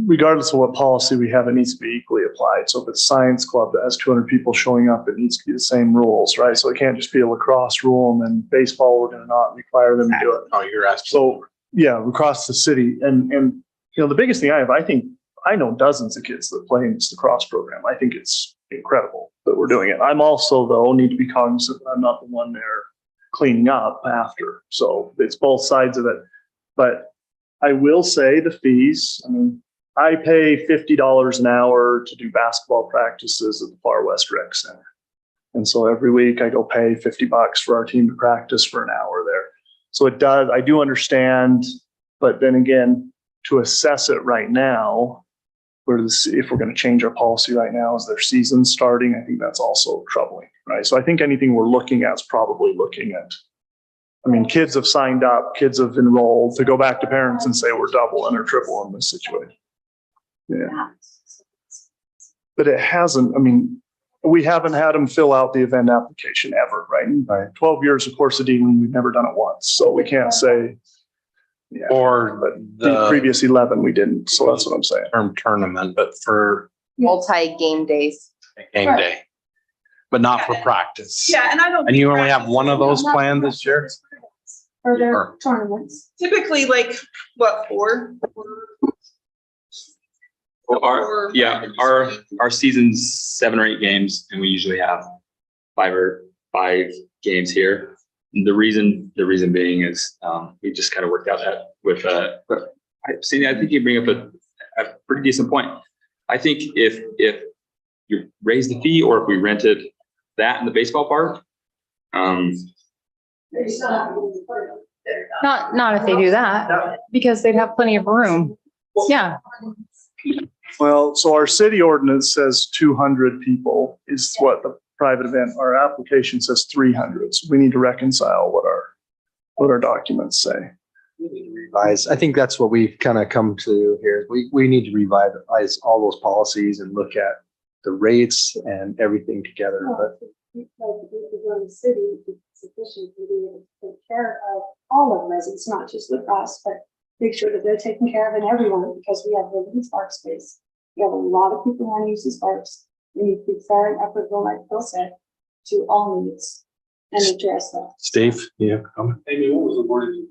[SPEAKER 7] regardless of what policy we have, it needs to be equally applied. So if it's science club that has 200 people showing up, it needs to be the same rules, right? So it can't just be a lacrosse rule and then baseball, we're going to not require them to do it.
[SPEAKER 3] Oh, you're asking.
[SPEAKER 7] So yeah, across the city. And the biggest thing I know dozens of kids that play in this lacrosse program. I think it's incredible that we're doing it. I'm also, though, need to be cognizant that I'm not the one there cleaning up after. So it's both sides of it. But I will say the fees, I pay $50 an hour to do basketball practices at the Far West Rec Center. And so every week I go pay $50 for our team to practice for an hour there. So I do understand, but then again, to assess it right now, if we're going to change our policy right now as their season's starting, I think that's also troubling, right? So I think anything we're looking at is probably looking at, kids have signed up, kids have enrolled, to go back to parents and say we're doubling or tripling this situation. Yeah. But it hasn't, we haven't had them fill out the event application ever, right? By 12 years of course of dealing, we've never done it once. So we can't say, but the previous 11 we didn't. So that's what I'm saying.
[SPEAKER 3] Tournament, but for
[SPEAKER 13] multi-game days.
[SPEAKER 3] game day. but not for practice.
[SPEAKER 12] Yeah, and I don't.
[SPEAKER 3] And you only have one of those planned this year?
[SPEAKER 2] For their
[SPEAKER 3] Or-
[SPEAKER 2] tournaments.
[SPEAKER 12] Typically like, what, four?
[SPEAKER 10] Well, our season's 7 or 8 games, and we usually have 5 games here. And the reason being is, we just kind of worked out that with, but I think you bring up a pretty decent point. I think if you raise the fee, or if we rented that in the baseball park,
[SPEAKER 8] Not if they do that, because they'd have plenty of room. Yeah.
[SPEAKER 7] Well, so our city ordinance says 200 people is what the private event, our application says 300. So we need to reconcile what our documents say.
[SPEAKER 5] Revise. I think that's what we've kind of come to here. We need to revise all those policies and look at the rates and everything together. But
[SPEAKER 2] The city is sufficient to be able to take care of all of the residents, not just lacrosse, but make sure that they're taken care of in everyone, because we have limited park space. We have a lot of people who want to use these parks. We need to be fair and equitable, like Phil said, to all needs and address that.
[SPEAKER 3] Steve, yeah, comment?
[SPEAKER 13] Amy, what was the wording?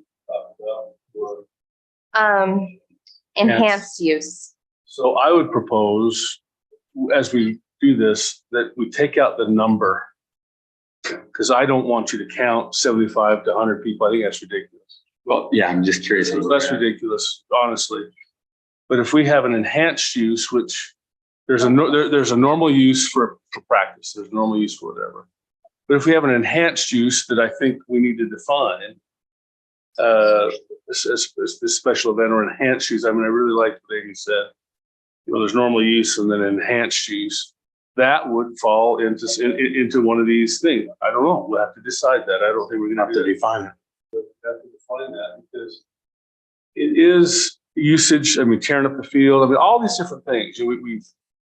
[SPEAKER 14] Enhanced use.
[SPEAKER 13] So I would propose, as we do this, that we take out the number. Because I don't want you to count 75 to 100 people. I think that's ridiculous.
[SPEAKER 10] well, yeah, I'm just curious.
[SPEAKER 13] That's ridiculous, honestly. But if we have an enhanced use, which there's a normal use for practice, there's normal use for whatever. But if we have an enhanced use that I think we need to define, this special event or enhanced use, I mean, I really like what Amy said. You know, there's normal use and then enhanced use. That would fall into one of these things. I don't know. We'll have to decide that. I don't think we're gonna
[SPEAKER 3] Have to define it.
[SPEAKER 13] we have to define that, because it is usage. I mean, tearing up the field. I mean, all these different things. You know,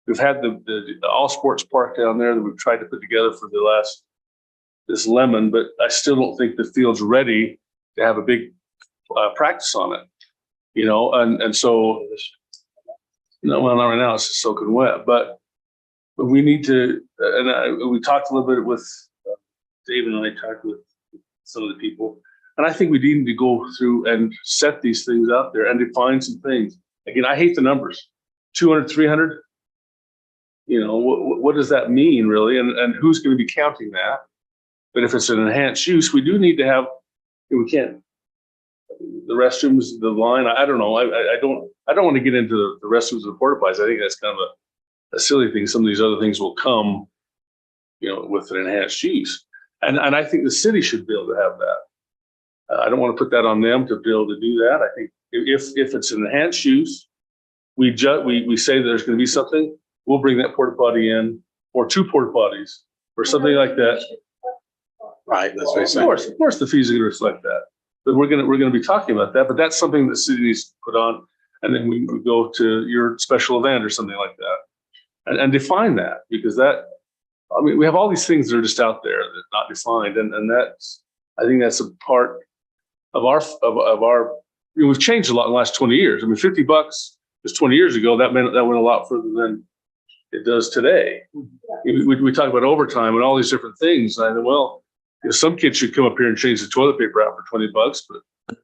[SPEAKER 13] we've had the all sports park down there that we've tried to put together for this lemon, but I still don't think the field's ready to have a big practice on it. You know, and so well, not right now. It's just soaking wet, but we need to. And we talked a little bit with Dave, and I talked with some of the people. And I think we need to go through and set these things out there and define some things. Again, I hate the numbers, 200, 300. You know, what does that mean really? And who's going to be counting that? But if it's an enhanced use, we do need to have, we can't, the restrooms, the line, I don't know. I don't want to get into the restrooms and the porta potties. I think that's kind of a silly thing. Some of these other things will come, you know, with an enhanced use. And I think the city should be able to have that. I don't want to put that on them to be able to do that. I think if it's an enhanced use, we say there's going to be something, we'll bring that porta potty in, or 2 porta potties, or something like that.
[SPEAKER 3] Right, that's what I said.
[SPEAKER 13] Of course, the fees are going to reflect that. But we're going to be talking about that. But that's something the city needs to put on, and then we go to your special event or something like that, and define that, because that. I mean, we have all these things that are just out there that are not defined, and that's. I think that's a part of our. You know, we've changed a lot in the last 20 years. I mean, $50 just 20 years ago, that went a lot further than it does today. We talk about overtime and all these different things. And I think, well, you know, some kids should come up here and change the toilet paper out for $20, but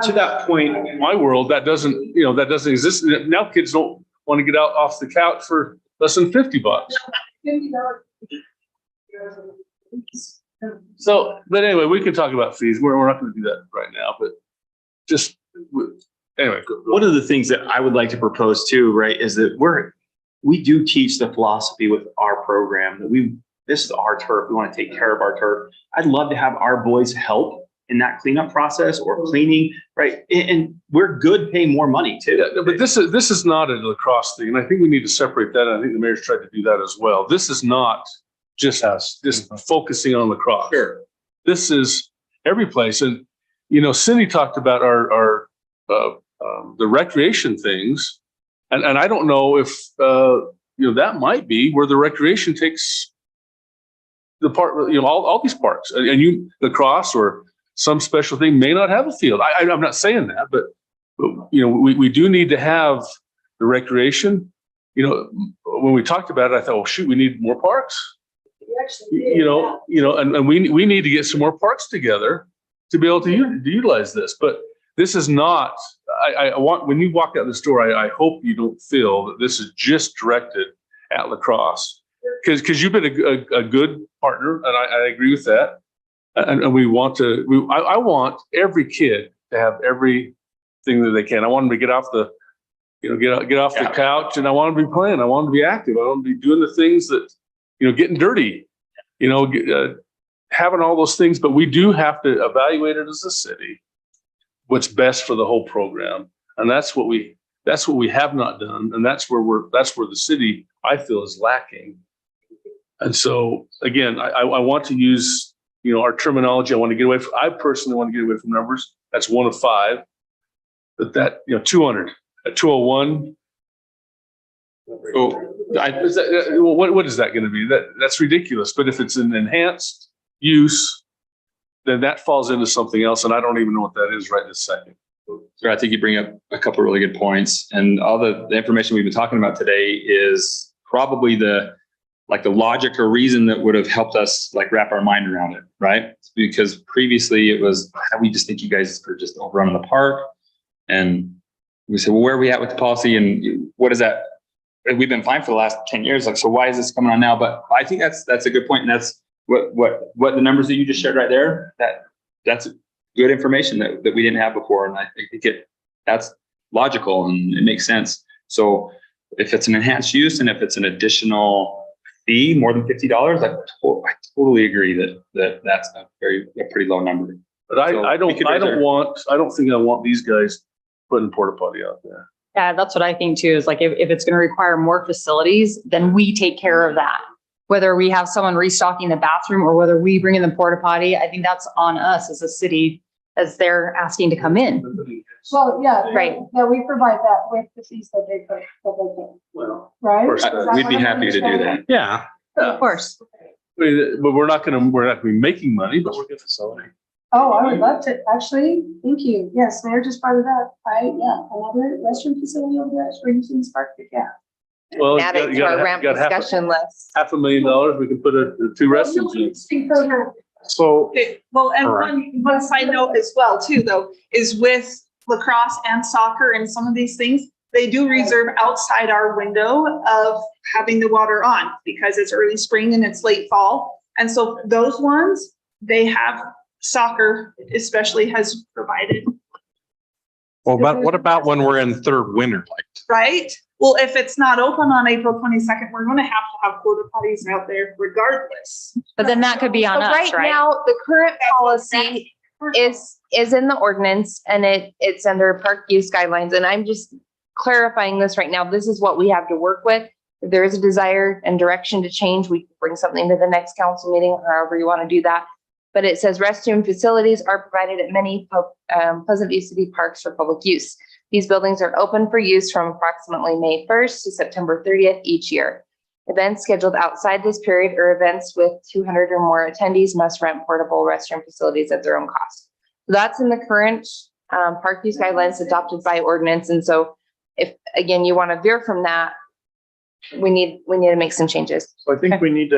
[SPEAKER 11] To that point,
[SPEAKER 13] in my world, that doesn't exist. Now kids don't want to get out off the couch for less than $50. So, but anyway, we can talk about fees. We're not going to do that right now, but just anyway.
[SPEAKER 11] one of the things that I would like to propose too, right, is that we do teach the philosophy with our program that this is our turf. We want to take care of our turf. I'd love to have our boys help in that cleanup process or cleaning, right? And we're good paying more money too.
[SPEAKER 13] Yeah, but this is not a lacrosse thing, and I think we need to separate that. And I think the mayor's tried to do that as well. This is not just focusing on lacrosse.
[SPEAKER 11] Sure.
[SPEAKER 13] This is every place, and you know, Cindy talked about our the recreation things, and I don't know if you know, that might be where the recreation takes the part. You know, all these parks, and lacrosse or some special thing may not have a field. I'm not saying that, but you know, we do need to have the recreation you know, when we talked about it, I thought, well, shoot, we need more parks. And we need to get some more parks together to be able to utilize this. But this is not, I want, when you walk out this door, I hope you don't feel that this is just directed at lacrosse. Because you've been a good partner, and I agree with that. And we want to, I want every kid to have everything that they can. I want them to get off the, get off the couch, and I want them to be playing. I want them to be active. I want them to be doing the things that, getting dirty, having all those things. But we do have to evaluate it as a city, what's best for the whole program. And that's what we have not done. And that's where the city, I feel, is lacking. And so again, I want to use, our terminology. I personally want to get away from numbers. That's 1 of 5, but that, 200, 201.
[SPEAKER 10] So
[SPEAKER 13] What is that going to be? That's ridiculous. But if it's an enhanced use, then that falls into something else. And I don't even know what that is right this second.
[SPEAKER 10] So I think you bring up a couple of really good points, and all the information we've been talking about today is probably the logic or reason that would have helped us wrap our mind around it, right? Because previously it was, we just think you guys are just overrunning the park. And we said, well, where are we at with the policy, and what is that? We've been fine for the last 10 years. So why is this coming on now? But I think that's a good point. And that's what the numbers that you just shared right there, that's good information that we didn't have before. And I think that's logical and it makes sense. So if it's an enhanced use and if it's an additional fee, more than $50, I totally agree that that's a pretty low number.
[SPEAKER 13] But I don't think I want these guys putting porta potty out there.
[SPEAKER 8] Yeah, that's what I think too, is if it's going to require more facilities, then we take care of that. Whether we have someone restocking the bathroom or whether we bring in the porta potty, I think that's on us as a city, as they're asking to come in.
[SPEAKER 2] Well, yeah.
[SPEAKER 8] Right.
[SPEAKER 2] Yeah, we provide that with the fees that they pay.
[SPEAKER 13] Well,
[SPEAKER 2] right?
[SPEAKER 13] course,
[SPEAKER 2] Is that
[SPEAKER 10] we'd be
[SPEAKER 2] what I'm
[SPEAKER 10] happy to do
[SPEAKER 2] understanding?
[SPEAKER 10] that.
[SPEAKER 3] Yeah.
[SPEAKER 8] Of course.
[SPEAKER 13] But we're not going to be making money, but we're a facility.
[SPEAKER 2] Oh, I would love to, actually, thank you. Yes, Mayor just brought it up. Another restroom facility over there for using Spark, yeah.
[SPEAKER 13] Well,
[SPEAKER 1] Add it to our ramp discussion list.
[SPEAKER 13] $500,000, we can put 2 restrooms in.
[SPEAKER 2] Interesting program.
[SPEAKER 5] So
[SPEAKER 12] Okay, well, and one side note as well too, though, is with lacrosse and soccer and some of these things, they do reserve outside our window of having the water on because it's early spring and it's late fall. And so those ones, they have soccer especially has provided.
[SPEAKER 3] Well, but what about when we're in third winter?
[SPEAKER 12] Right? Well, if it's not open on April 22nd, we're going to have porta potties out there regardless.
[SPEAKER 8] But then that could be on
[SPEAKER 1] So
[SPEAKER 8] us,
[SPEAKER 1] right
[SPEAKER 8] right?
[SPEAKER 1] now, the current policy is in the ordinance and it's under park use guidelines. And I'm just clarifying this right now. This is what we have to work with. If there is a desire and direction to change, we can bring something to the next council meeting, however you want to do that. But it says restroom facilities are provided at many Pleasant View City parks for public use. These buildings are open for use from approximately May 1st to September 30th each year. Events scheduled outside this period or events with 200 or more attendees must rent portable restroom facilities at their own cost. So that's in the current park use guidelines adopted by ordinance. And so if, again, you want to veer from that, we need to make some changes.
[SPEAKER 7] So I think we need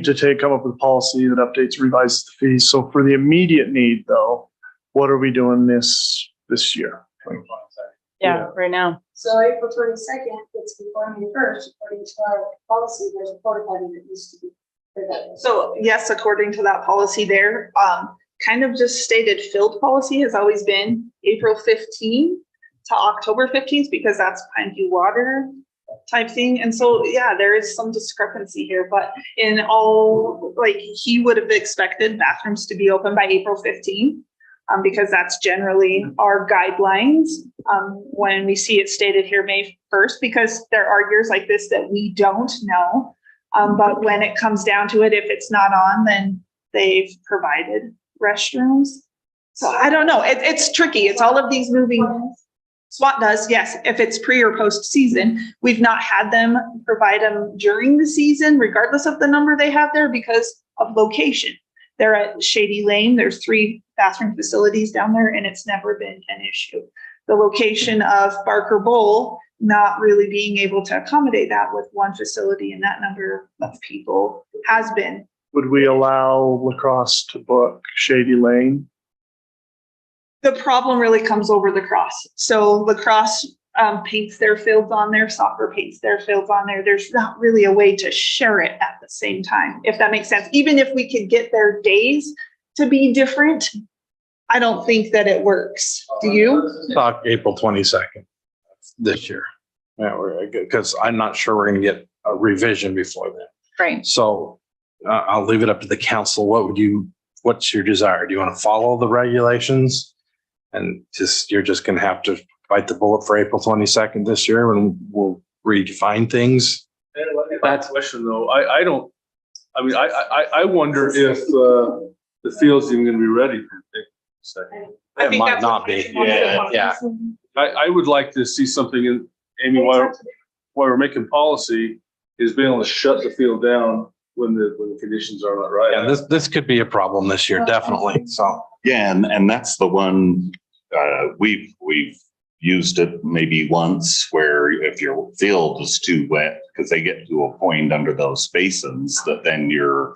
[SPEAKER 7] to come up with a policy that updates, revises the fees. So for the immediate need though, what are we doing this year?
[SPEAKER 8] Yeah, right now.
[SPEAKER 2] So April 22nd, it's before May 1st, according to our policy, there's a porta potty that needs to be.
[SPEAKER 12] So yes, according to that policy there, kind of just stated filled policy has always been April 15th to October 15th because that's Pine View Water type thing. And so, yeah, there is some discrepancy here, but in all, he would have expected bathrooms to be open by April 15th. Because that's generally our guidelines when we see it stated here May 1st, because there are years like this that we don't know. But when it comes down to it, if it's not on, then they've provided restrooms. So I don't know. It's tricky. It's all of these moving. SWAT does, yes, if it's pre or post season. We've not had them provide them during the season, regardless of the number they have there because of location. They're at Shady Lane. There's 3 bathroom facilities down there and it's never been an issue. The location of Barker Bowl, not really being able to accommodate that with one facility and that number of people has been.
[SPEAKER 7] Would we allow lacrosse to book Shady Lane?
[SPEAKER 12] The problem really comes over lacrosse. So lacrosse paints their fields on there, soccer paints their fields on there. There's not really a way to share it at the same time, if that makes sense. Even if we could get their days to be different, I don't think that it works. Do you?
[SPEAKER 3] Talk April 22nd this year. Yeah, because I'm not sure we're going to get a revision before then.
[SPEAKER 4] Right.
[SPEAKER 3] So I'll leave it up to the council. What's your desire? Do you want to follow the regulations? And you're just going to have to bite the bullet for April 22nd this year and we'll redefine things.
[SPEAKER 13] That's question though. I wonder if the field's even gonna be ready for April 2nd.
[SPEAKER 12] I
[SPEAKER 3] It
[SPEAKER 12] think
[SPEAKER 3] might
[SPEAKER 12] that's
[SPEAKER 3] not
[SPEAKER 12] what
[SPEAKER 3] be.
[SPEAKER 12] we want.
[SPEAKER 3] Yeah.
[SPEAKER 13] I would like to see something in, Amy, while we're making policy, is being able to shut the field down when the conditions are not right.
[SPEAKER 3] Yeah, this could be a problem this year, definitely. So.
[SPEAKER 9] Yeah, and that's the one, we've used it maybe once where if your field is too wet, because they get to a point under those basins that then you're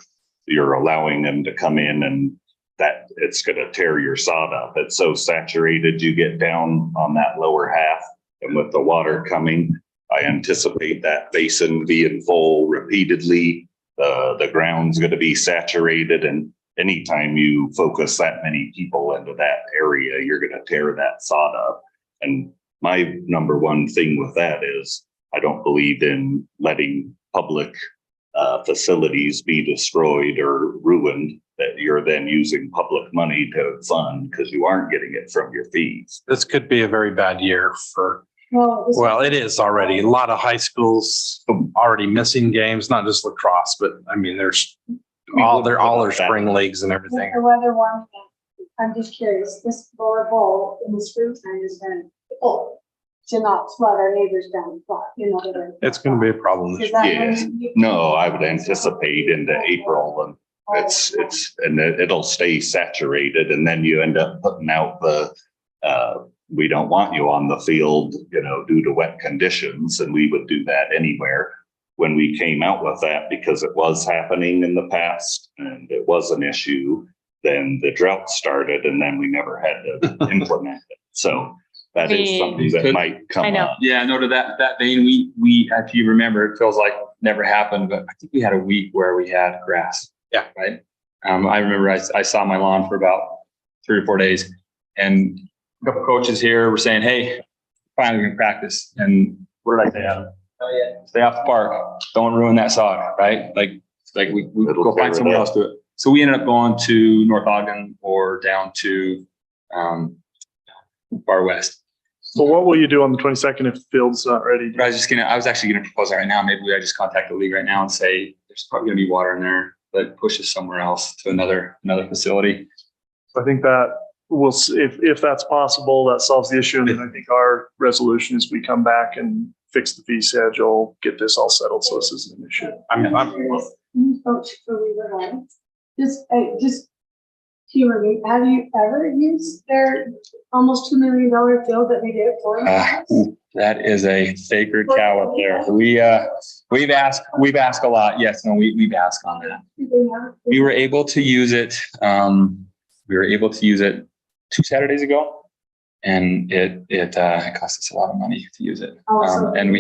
[SPEAKER 9] allowing them to come in and that it's gonna tear your sod up. It's so saturated, you get down on that lower half. And with the water coming, I anticipate that basin being full repeatedly. The ground's gonna be saturated, and anytime you focus that many people into that area, you're gonna tear that sod up. And my number one thing with that is I don't believe in letting public facilities be destroyed or ruined that you're then using public money to fund because you aren't getting it from your fees.
[SPEAKER 3] This could be a very bad year for, well, it is already. A lot of high schools already missing games, not just lacrosse, but I mean, there's all their spring leagues and everything.
[SPEAKER 2] The weather warming up. I'm just curious, this lower bowl in the springtime is then full to not flood our neighbors down,
[SPEAKER 3] It's going to be a problem this
[SPEAKER 2] Is
[SPEAKER 3] year.
[SPEAKER 2] that
[SPEAKER 9] Yeah.
[SPEAKER 2] when you-
[SPEAKER 9] No, I would anticipate into April and it'll stay saturated and then you end up putting out we don't want you on the field, due to wet conditions, and we would do that anywhere. When we came out with that, because it was happening in the past and it was an issue, then the drought started and then we never had to implement it. So that is something that might come
[SPEAKER 8] I know.
[SPEAKER 9] up.
[SPEAKER 10] Yeah, no, to that vein, we, if you remember, it feels like never happened, but I think we had a week where we had grass.
[SPEAKER 3] Yeah.
[SPEAKER 10] Right. I remember I saw my lawn for about 3 or 4 days and a couple coaches here were saying, hey, finally we can practice. And what did I say, Adam? Oh yeah. Stay off the park. Don't ruin that sod, right? Like we
[SPEAKER 9] It'll
[SPEAKER 10] go
[SPEAKER 9] tear
[SPEAKER 10] find
[SPEAKER 9] it
[SPEAKER 10] somewhere
[SPEAKER 9] up.
[SPEAKER 10] else to it. So we ended up going to North Ogden or down to far west.
[SPEAKER 7] So what will you do on the 22nd if the field's not ready?
[SPEAKER 10] But I was actually gonna propose that right now. Maybe I just contact the league right now and say, there's probably gonna be water in there, but push us somewhere else to another facility.
[SPEAKER 7] I think that if that's possible, that solves the issue. And then I think our resolution is we come back and fix the fee schedule, get this all settled. So this isn't an issue.
[SPEAKER 2] Coach for Weaver High. Just humor me. Have you ever used their almost $2 million field that we did for them?
[SPEAKER 10] That is a sacred cow up there. We've asked a lot. Yes, no, we've asked on that. We were able to use it. We were able to use it 2 Saturdays ago, and it cost us a lot of money to use it. And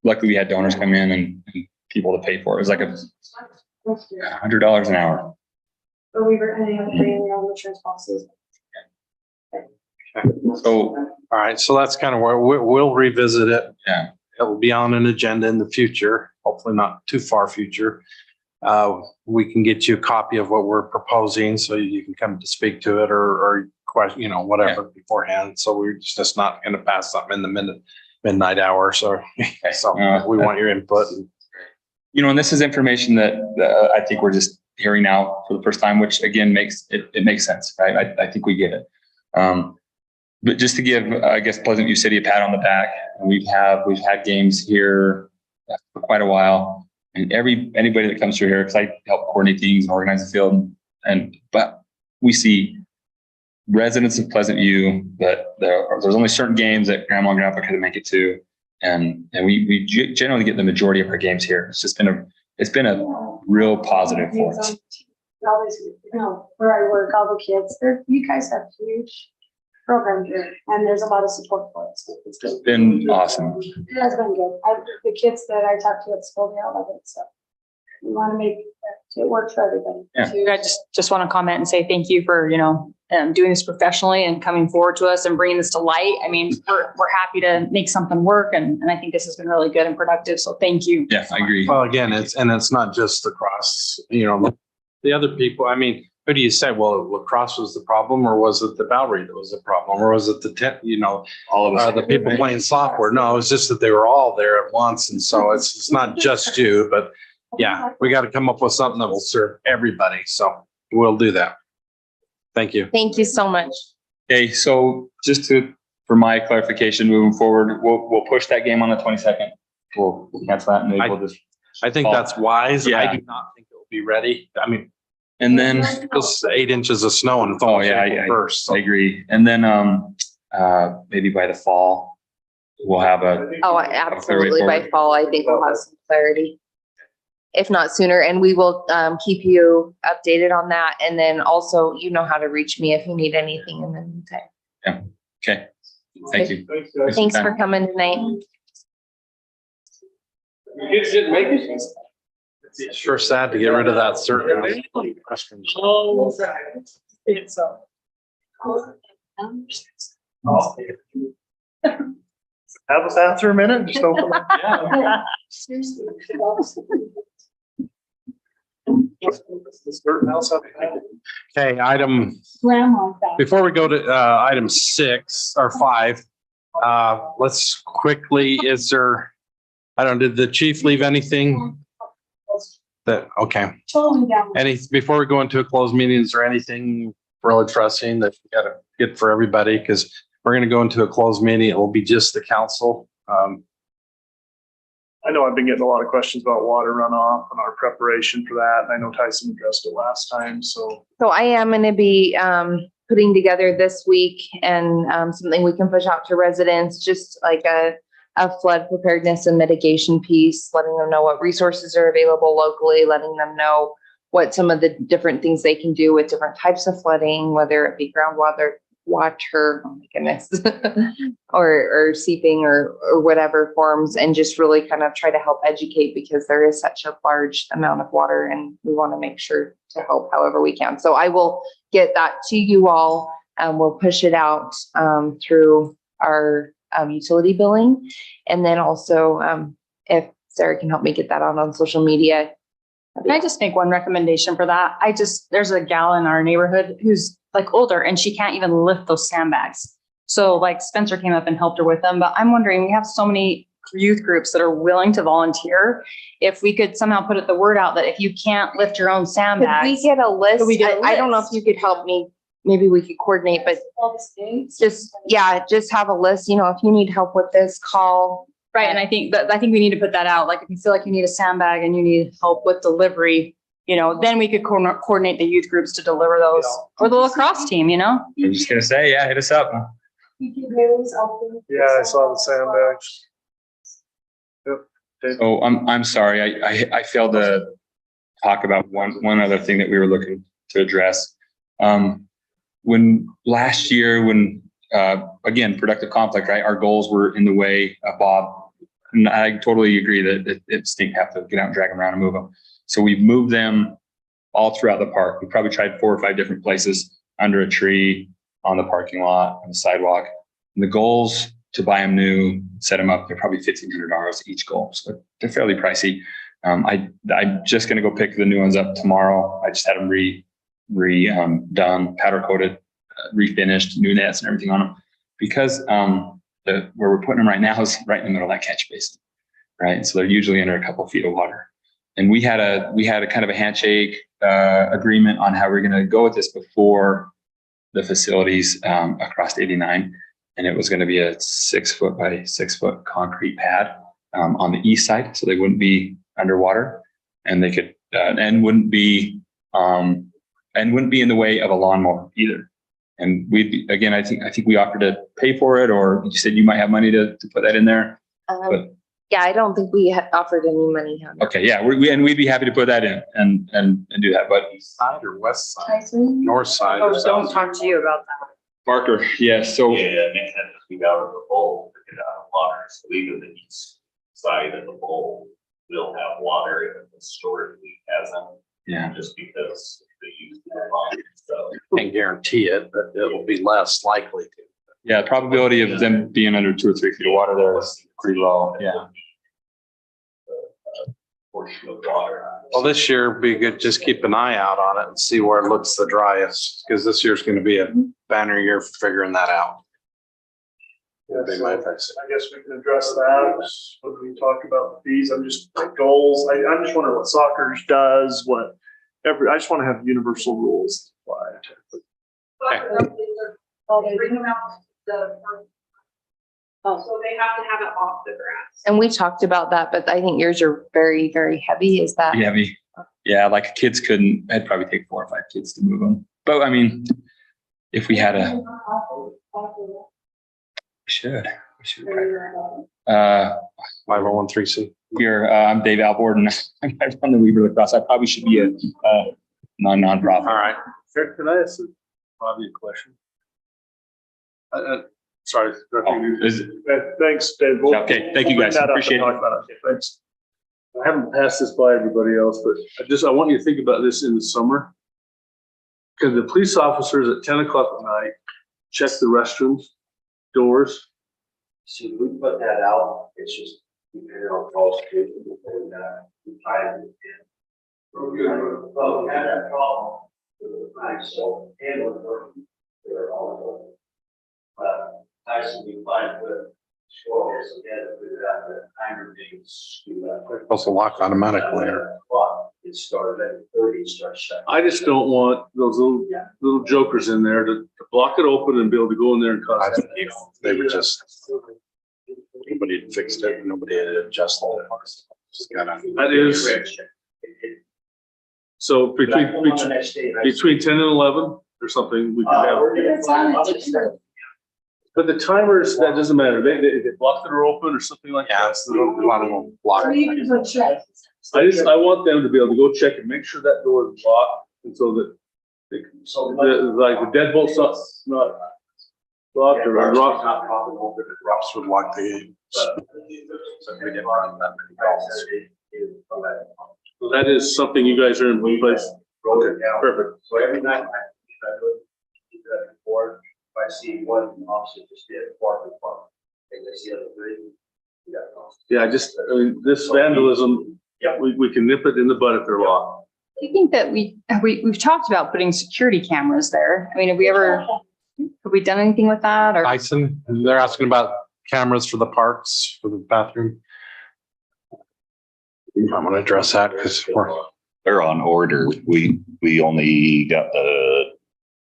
[SPEAKER 10] luckily we had donors come in and people to pay for it. It was like $100 an hour.
[SPEAKER 2] But we were paying their own insurance policies.
[SPEAKER 10] So,
[SPEAKER 3] All right. So that's kind of where we'll revisit it.
[SPEAKER 10] yeah.
[SPEAKER 3] It will be on an agenda in the future, hopefully not too far future. We can get you a copy of what we're proposing so you can come to speak to it or question, whatever beforehand. So we're just not going to pass something in the midnight hour. So we want your input.
[SPEAKER 10] And this is information that I think we're just hearing now for the first time, which again makes sense, right? I think we get it. But just to give, I guess, Pleasant View City a pat on the back, we've had games here for quite a while, and anybody that comes through here, because I help coordinate things and organize the field, but we see residents of Pleasant View that there's only certain games that Grandma and Grandpa couldn't make it to, And we generally get the majority of our games here. It's been a real positive for us.
[SPEAKER 2] Always, where I work, all the kids, you guys have huge programs here, and there's a lot of support for it. So it's good.
[SPEAKER 10] Been awesome.
[SPEAKER 2] It has been good. The kids that I talk to at school, they all love it, so we want to make it work for everybody.
[SPEAKER 10] Yeah.
[SPEAKER 8] I just want to comment and say thank you for, doing this professionally and coming forward to us and bringing this to light. I mean, we're happy to make something work, and I think this has been really good and productive. So thank you.
[SPEAKER 10] Yeah, I agree.
[SPEAKER 3] Well, again, it's not just lacrosse, the other people. I mean, who do you say? Well, lacrosse was the problem, or was it the Bowery that was the problem, or was it
[SPEAKER 10] All of us.
[SPEAKER 3] the people playing software? No, it was just that they were all there at once. And so it's not just you, but yeah, we got to come up with something that will serve everybody. So we'll do that. Thank you.
[SPEAKER 1] Thank you so much.
[SPEAKER 10] Okay, so for my clarification, moving forward, we'll push that game on the 22nd. We'll cancel that and maybe we'll just,
[SPEAKER 3] I think that's wise.
[SPEAKER 10] Yeah.
[SPEAKER 3] I do not think it will be ready. I mean,
[SPEAKER 10] and then,
[SPEAKER 3] it's 8 inches of snow and it's
[SPEAKER 10] oh
[SPEAKER 3] almost
[SPEAKER 10] yeah,
[SPEAKER 3] April first. So
[SPEAKER 10] I agree. And then, maybe by the fall, we'll have
[SPEAKER 1] Oh, absolutely. By fall, I think we'll have some clarity. If not sooner, and we will keep you updated on that. And then also, you know how to reach me if you need anything in the meantime.
[SPEAKER 10] okay. Thank you.
[SPEAKER 1] Thanks for coming tonight.
[SPEAKER 13] You kids didn't make it?
[SPEAKER 3] it's sure sad to get rid of that certain question.
[SPEAKER 2] Oh, it's
[SPEAKER 7] Have us answer a minute, just open up.
[SPEAKER 3] Okay,
[SPEAKER 2] grandma.
[SPEAKER 3] before we go to item 6 or 5, let's quickly, did the chief leave anything? Okay.
[SPEAKER 2] Totally down.
[SPEAKER 3] Before we go into a closed meeting, is there anything really pressing that we gotta get for everybody? Because we're gonna go into a closed meeting. It will be just the council.
[SPEAKER 7] I know I've been getting a lot of questions about water runoff and our preparation for that. And I know Tyson addressed it last time, so.
[SPEAKER 1] So I am going to be putting together this week and something we can push out to residents, just like a flood preparedness and mitigation piece, letting them know what resources are available locally, letting them know what some of the different things they can do with different types of flooding, whether it be groundwater, water, oh my goodness, or seeping or whatever forms, and just really kind of try to help educate, because there is such a large amount of water and we want to make sure to help however we can. So I will get that to you all. We'll push it out through our utility billing. And then also if Sarah can help me get that out on social media.
[SPEAKER 8] Can I just make one recommendation for that? There's a gal in our neighborhood who's like older and she can't even lift those sandbags. So like Spencer came up and helped her with them, but I'm wondering, we have so many youth groups that are willing to volunteer. If we could somehow put the word out that if you can't lift your own
[SPEAKER 1] Could
[SPEAKER 8] sandbags.
[SPEAKER 1] we get a list?
[SPEAKER 8] Could we get a
[SPEAKER 1] I don't know if
[SPEAKER 8] list?
[SPEAKER 1] you could help me. Maybe we could coordinate, but just have a list. If you need help with this, call.
[SPEAKER 8] Right, and I think we need to put that out. Like if you feel like you need a sandbag and you need help with delivery, then we could coordinate the youth groups to deliver those, or the lacrosse team,
[SPEAKER 10] I'm just gonna say, yeah, hit us up.
[SPEAKER 7] Yeah, I saw the sandbags. Yep.
[SPEAKER 10] Oh, I'm sorry. I failed to talk about one other thing that we were looking to address. When last year, again, productive conflict, right? Our goals were in the way of Bob. And I totally agree that it's stinks have to get out and drag them around and move them. So we've moved them all throughout the park. We probably tried 4 or 5 different places, under a tree, on the parking lot, on the sidewalk. And the goals to buy them new, set them up, they're probably $1,500 each goal. So they're fairly pricey. I'm just going to go pick the new ones up tomorrow. I just had them done, powder coated, refinished, new nets and everything on them, because where we're putting them right now is right in the middle of that catch basin, right? So they're usually under a couple feet of water. And we had a kind of a handshake agreement on how we're going to go with this before the facilities across 89, and it was going to be a 6 foot by 6 foot concrete pad on the east side, so they wouldn't be underwater, and they could and wouldn't be in the way of a lawnmower either. And I think we offered to pay for it, or you said you might have money to put that in there.
[SPEAKER 14] Yeah, I don't think we had offered any money on that.
[SPEAKER 10] Okay, yeah, and we'd be happy to put that in and do that, but
[SPEAKER 3] East side or west side? North side
[SPEAKER 8] Oh,
[SPEAKER 3] or
[SPEAKER 8] don't
[SPEAKER 3] south?
[SPEAKER 8] talk to you about that.
[SPEAKER 10] Parker, yes, so.
[SPEAKER 9] Yeah, make that just be out of the bowl, to get out of water, so even the east side of the bowl will have water, if it historically hasn't.
[SPEAKER 10] Yeah.
[SPEAKER 9] Just because they use the line, so.
[SPEAKER 3] Can't guarantee it, but it will be less likely to.
[SPEAKER 10] Yeah, the probability of them being under 2 or 3 feet of water there is pretty low, yeah.
[SPEAKER 9] Portion of water.
[SPEAKER 3] Well, this year would be good, just keep an eye out on it and see where it looks the driest, because this year's gonna be a banner year for figuring that out. Would be my advice.
[SPEAKER 7] I guess we can address that when we talk about fees. I'm just like goals. I'm just wondering what soccer does, I just want to have universal rules.
[SPEAKER 6] Bring them out so they have to have it off the grass.
[SPEAKER 14] And we talked about that, but I think yours are very, very heavy. Is that?
[SPEAKER 10] Pretty heavy. Yeah, like kids couldn't, it'd probably take 4 or 5 kids to move them. But I mean, if we had we should.
[SPEAKER 3] 501(c)(3).
[SPEAKER 10] I'm Dave Alvord, I run the Weaver Lacrosse. I probably should be a nonprofit.
[SPEAKER 3] All right.
[SPEAKER 13] Can I ask Bobby a question? Sorry. Thanks, Dave.
[SPEAKER 10] Okay, thank you guys. Appreciate it.
[SPEAKER 13] Thanks. I haven't passed this by everybody else, but I want you to think about this in the summer. Can the police officers at 10 o'clock at night check the restrooms, doors?
[SPEAKER 5] See, we put that out, it's just, we figure out calls to, and, we try it. Well, we had that problem with the night, so, and with they're all, Tyson, we find with scores, again, we got the timer being screwed up.
[SPEAKER 3] Supposed to lock automatically.
[SPEAKER 5] It started at 30, starts shutting.
[SPEAKER 13] I just don't want those little jokers in there to block it open and be able to go in there and
[SPEAKER 3] I
[SPEAKER 13] cause.
[SPEAKER 3] think they were just, nobody had fixed it, nobody had adjusted it. Just gotta.
[SPEAKER 13] That is, so between 10 and 11 or something, we could have. But the timers, that doesn't matter. They block the door open or something like
[SPEAKER 3] Yeah,
[SPEAKER 13] that.
[SPEAKER 3] it's a lot of them block.
[SPEAKER 13] I want them to be able to go check and make sure that door is locked, and so that they can, like the deadbolt's not locked or rocked.
[SPEAKER 3] Rops would lock the gate. So we didn't run that many calls.
[SPEAKER 13] That is something you guys are in place. Okay, perfect.
[SPEAKER 5] So every night, I do that before, if I see one officer just did park, and they see other three.
[SPEAKER 13] Yeah, this vandalism, we can nip it in the bud if they're locked.
[SPEAKER 8] Do you think that we've talked about putting security cameras there? I mean, have we done anything with that or?
[SPEAKER 3] Tyson, they're asking about cameras for the parks, for the bathroom. I'm gonna address that because
[SPEAKER 9] They're on order. We only got the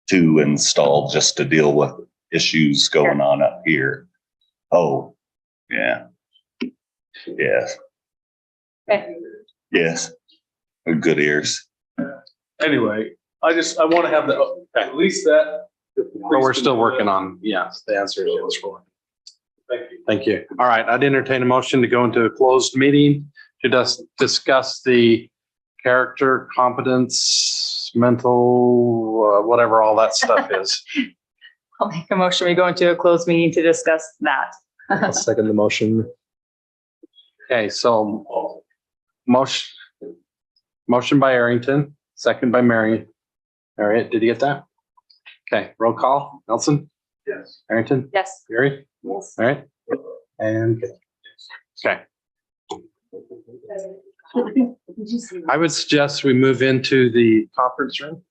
[SPEAKER 9] 2 installed just to deal with issues going on up here. Oh, yeah. Yes.
[SPEAKER 8] Okay.
[SPEAKER 9] Yes. Good ears.
[SPEAKER 13] Anyway, I want to have at least that.
[SPEAKER 3] but we're still working on, yes, the answer is yes.
[SPEAKER 13] Thank you.
[SPEAKER 3] Thank you. All right, I'd entertain a motion to go into a closed meeting to discuss the character, competence, mental, whatever all that stuff is.
[SPEAKER 8] I'll make a motion. We go into a closed meeting to discuss that.
[SPEAKER 5] I'll second the motion.
[SPEAKER 3] Okay, so motion by Arrington, second by Mary. Harriet, did you get that? Okay, roll call. Nelson?
[SPEAKER 13] Yes.
[SPEAKER 3] Arrington?
[SPEAKER 8] Yes.
[SPEAKER 3] Gary?
[SPEAKER 14] Yes.
[SPEAKER 3] All right. And, okay. I would suggest we move into the conference room.